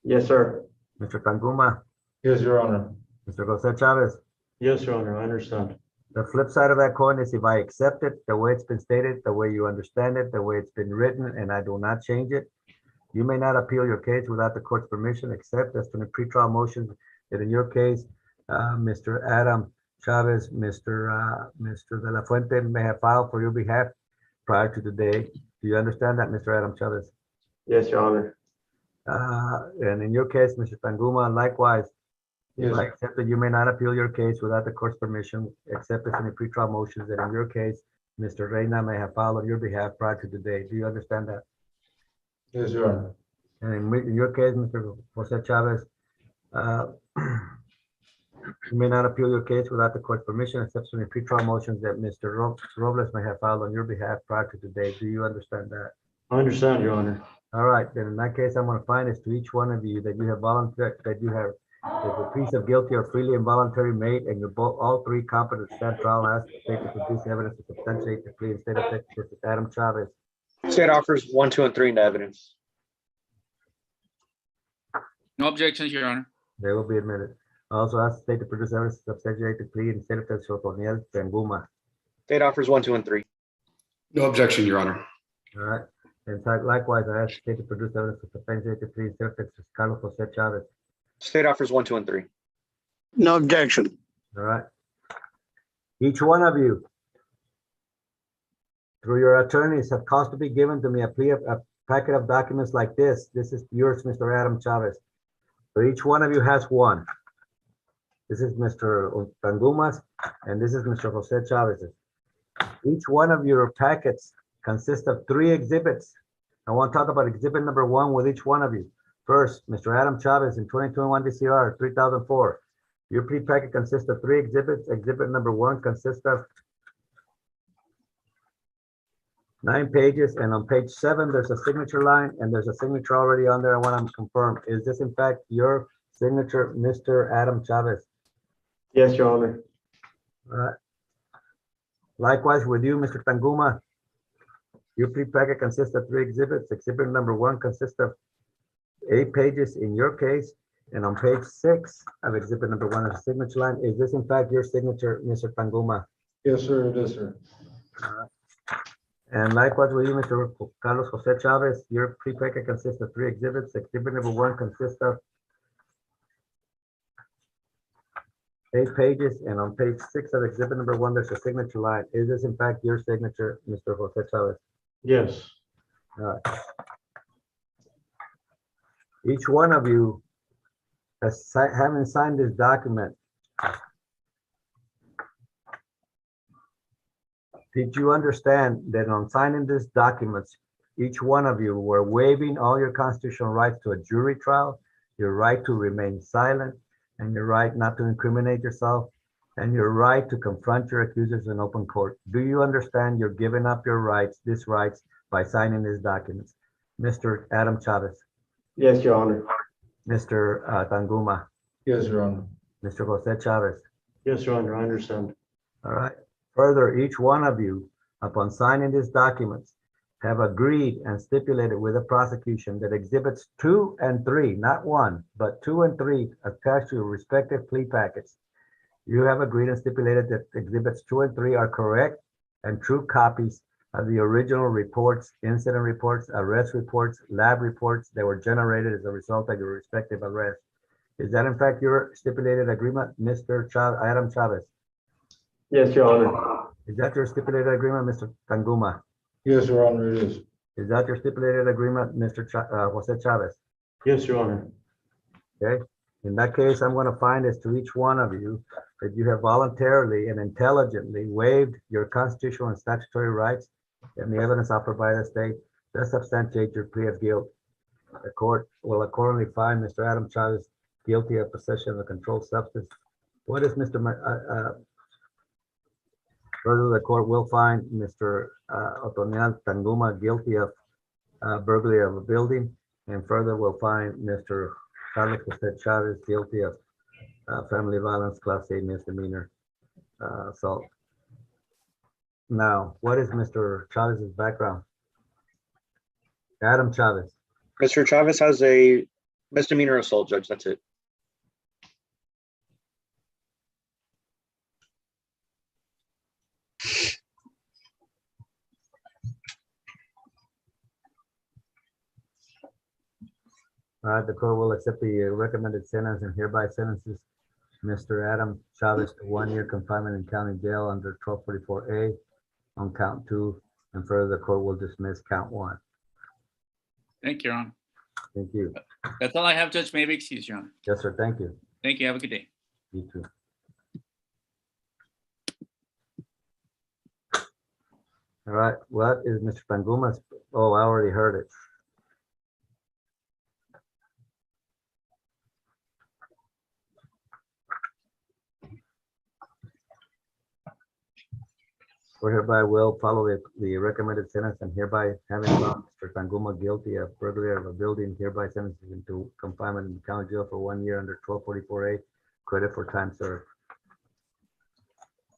Yes, sir. Mr. Tanguma? Yes, Your Honor. Mr. Jose Chavez? Yes, Your Honor, I understand. The flip side of that coin is if I accept it, the way it's been stated, the way you understand it, the way it's been written, and I do not change it, you may not appeal your case without the court's permission, except as to the pretrial motions that in your case, Mr. Adam Chavez, Mr. De La Fuente may have filed for your behalf prior to today. Do you understand that, Mr. Adam Chavez? Yes, Your Honor. And in your case, Mr. Tanguma, likewise, if Yes. I accept that you may not appeal your case without the court's permission, except as any pretrial motions that in your case, Mr. Reyna may have filed on your behalf prior to today. Do you understand that? Yes, Your Honor. And in your case, Mr. Jose Chavez, you may not appeal your case without the court's permission, except for any pretrial motions that Mr. Robles may have filed on your behalf prior to today. Do you understand that? I understand, Your Honor. All right, then in that case, I'm going to find is to each one of you that you have volunteered, that the pleas of guilty are freely and voluntarily made, and you're both, all three competent to stand trial and ask the state to produce evidence to substantiate the plea in state of Texas. Adam Chavez. State offers 1, 2, and 3 into evidence. No objections, Your Honor. They will be admitted. I also ask the state to produce evidence to substantiate the plea in state of Texas. Otoniel Tanguma. State offers 1, 2, and 3. No objection, Your Honor. All right. In fact, likewise, I ask the state to produce evidence to substantiate the plea in state of Texas. Carlos Jose Chavez. State offers 1, 2, and 3. No objection. All right. Each one of you, through your attorneys, have caused to be given to me a packet of documents like this. This is yours, Mr. Adam Chavez. So each one of you has one. This is Mr. Tanguma's, and this is Mr. Jose Chavez's. Each one of your packets consists of 3 exhibits. I want to talk about exhibit number 1 with each one of you. First, Mr. Adam Chavez in 2021 DCR 3004. Your plea packet consists of 3 exhibits. Exhibit number 1 consists of 9 pages, and on page 7, there's a signature line, and there's a signature already on there. I want to confirm. Is this in fact your signature, Mr. Adam Chavez? Yes, Your Honor. All right. Likewise with you, Mr. Tanguma. Your plea packet consists of 3 exhibits. Exhibit number 1 consists of 8 pages in your case, and on page 6 of exhibit number 1 is a signature line. Is this in fact your signature, Mr. Tanguma? Yes, sir, it is, sir. And likewise with you, Mr. Carlos Jose Chavez, your plea packet consists of 3 exhibits. Exhibit number 1 consists of 8 pages, and on page 6 of exhibit number 1, there's a signature line. Is this in fact your signature, Mr. Jose Chavez? Yes. All right. Each one of you has having signed this document. Did you understand that on signing these documents, each one of you were waiving all your constitutional rights to a jury trial, your right to remain silent, and your right not to incriminate yourself, and your right to confront your accusers in open court? Do you understand you're giving up your rights, these rights, by signing these documents? Mr. Adam Chavez. Yes, Your Honor. Mr. Tanguma. Yes, Your Honor. Mr. Jose Chavez. Yes, Your Honor, I understand. All right. Further, each one of you, upon signing these documents, have agreed and stipulated with the prosecution that exhibits 2 and 3, not 1, but 2 and 3 attached to your respective plea packets. You have agreed and stipulated that exhibits 2 and 3 are correct and true copies of the original reports, incident reports, arrest reports, lab reports that were generated as a result of your respective arrests. Is that in fact your stipulated agreement, Mr. Adam Chavez? Yes, Your Honor. Is that your stipulated agreement, Mr. Tanguma? Yes, Your Honor, it is. Is that your stipulated agreement, Mr. Jose Chavez? Yes, Your Honor. Okay. In that case, I'm going to find as to each one of you that you have voluntarily and intelligently waived your constitutional and statutory rights and the evidence offered by the state to substantiate your plea of guilt. The court will accordingly find Mr. Adam Chavez guilty of possession of a controlled substance. What is Mr. Further, the court will find Mr. Otoniel Tanguma guilty of burglary of a building, and further will find Mr. Carlos Jose Chavez guilty of family violence, class A misdemeanor. assault. Now, what is Mr. Chavez's background? Adam Chavez. Mr. Chavez has a misdemeanor assault, Judge. That's it. All right, the court will accept the recommended sentence and hereby sentences Mr. Adam Chavez to 1 year confinement in county jail under 1244A on count 2, and further the court will dismiss count 1. Thank you, Your Honor. Thank you. That's all I have, Judge. May I be excused, Your Honor. Yes, sir. Thank you. Thank you. Have a good day. You too. All right, what is Mr. Panguma's? Oh, I already heard it. We hereby will follow the recommended sentence and hereby having found Mr. Panguma guilty of burglary of a building, hereby sentences into confinement in the county jail for 1 year under 1244A, credit for time served.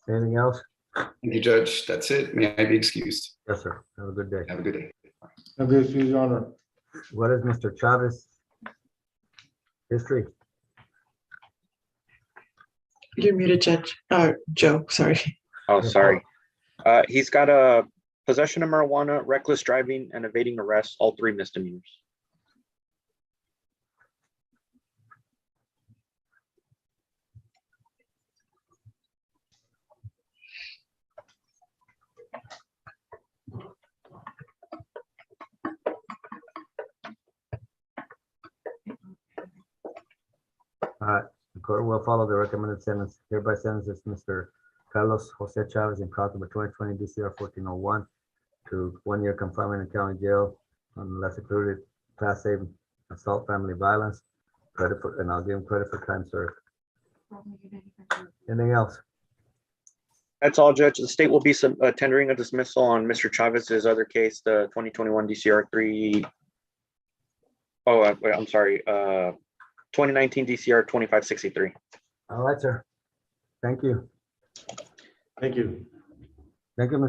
Anything else? Thank you, Judge. That's it. May I be excused? Yes, sir. Have a good day. Have a good day. Have a excuse, Your Honor. What is Mr. Chavez history? You're muted, Judge. Joe, sorry. Oh, sorry. He's got a possession of marijuana, reckless driving, and evading arrest, all 3 misdemeanors. All right, the court will follow the recommended sentence. Hereby sentences Mr. Carlos Jose Chavez in cause number 2020 DCR 1401 to 1 year confinement in county jail on less included class A assault, family violence, credit for, and I'll give him credit for time served. Anything else? That's all, Judge. The state will be tendering a dismissal on Mr. Chavez's other case, the 2021 DCR 3. Oh, wait, I'm sorry. 2019 DCR 2563. All right, sir. Thank you. Thank you. Thank you, Mr.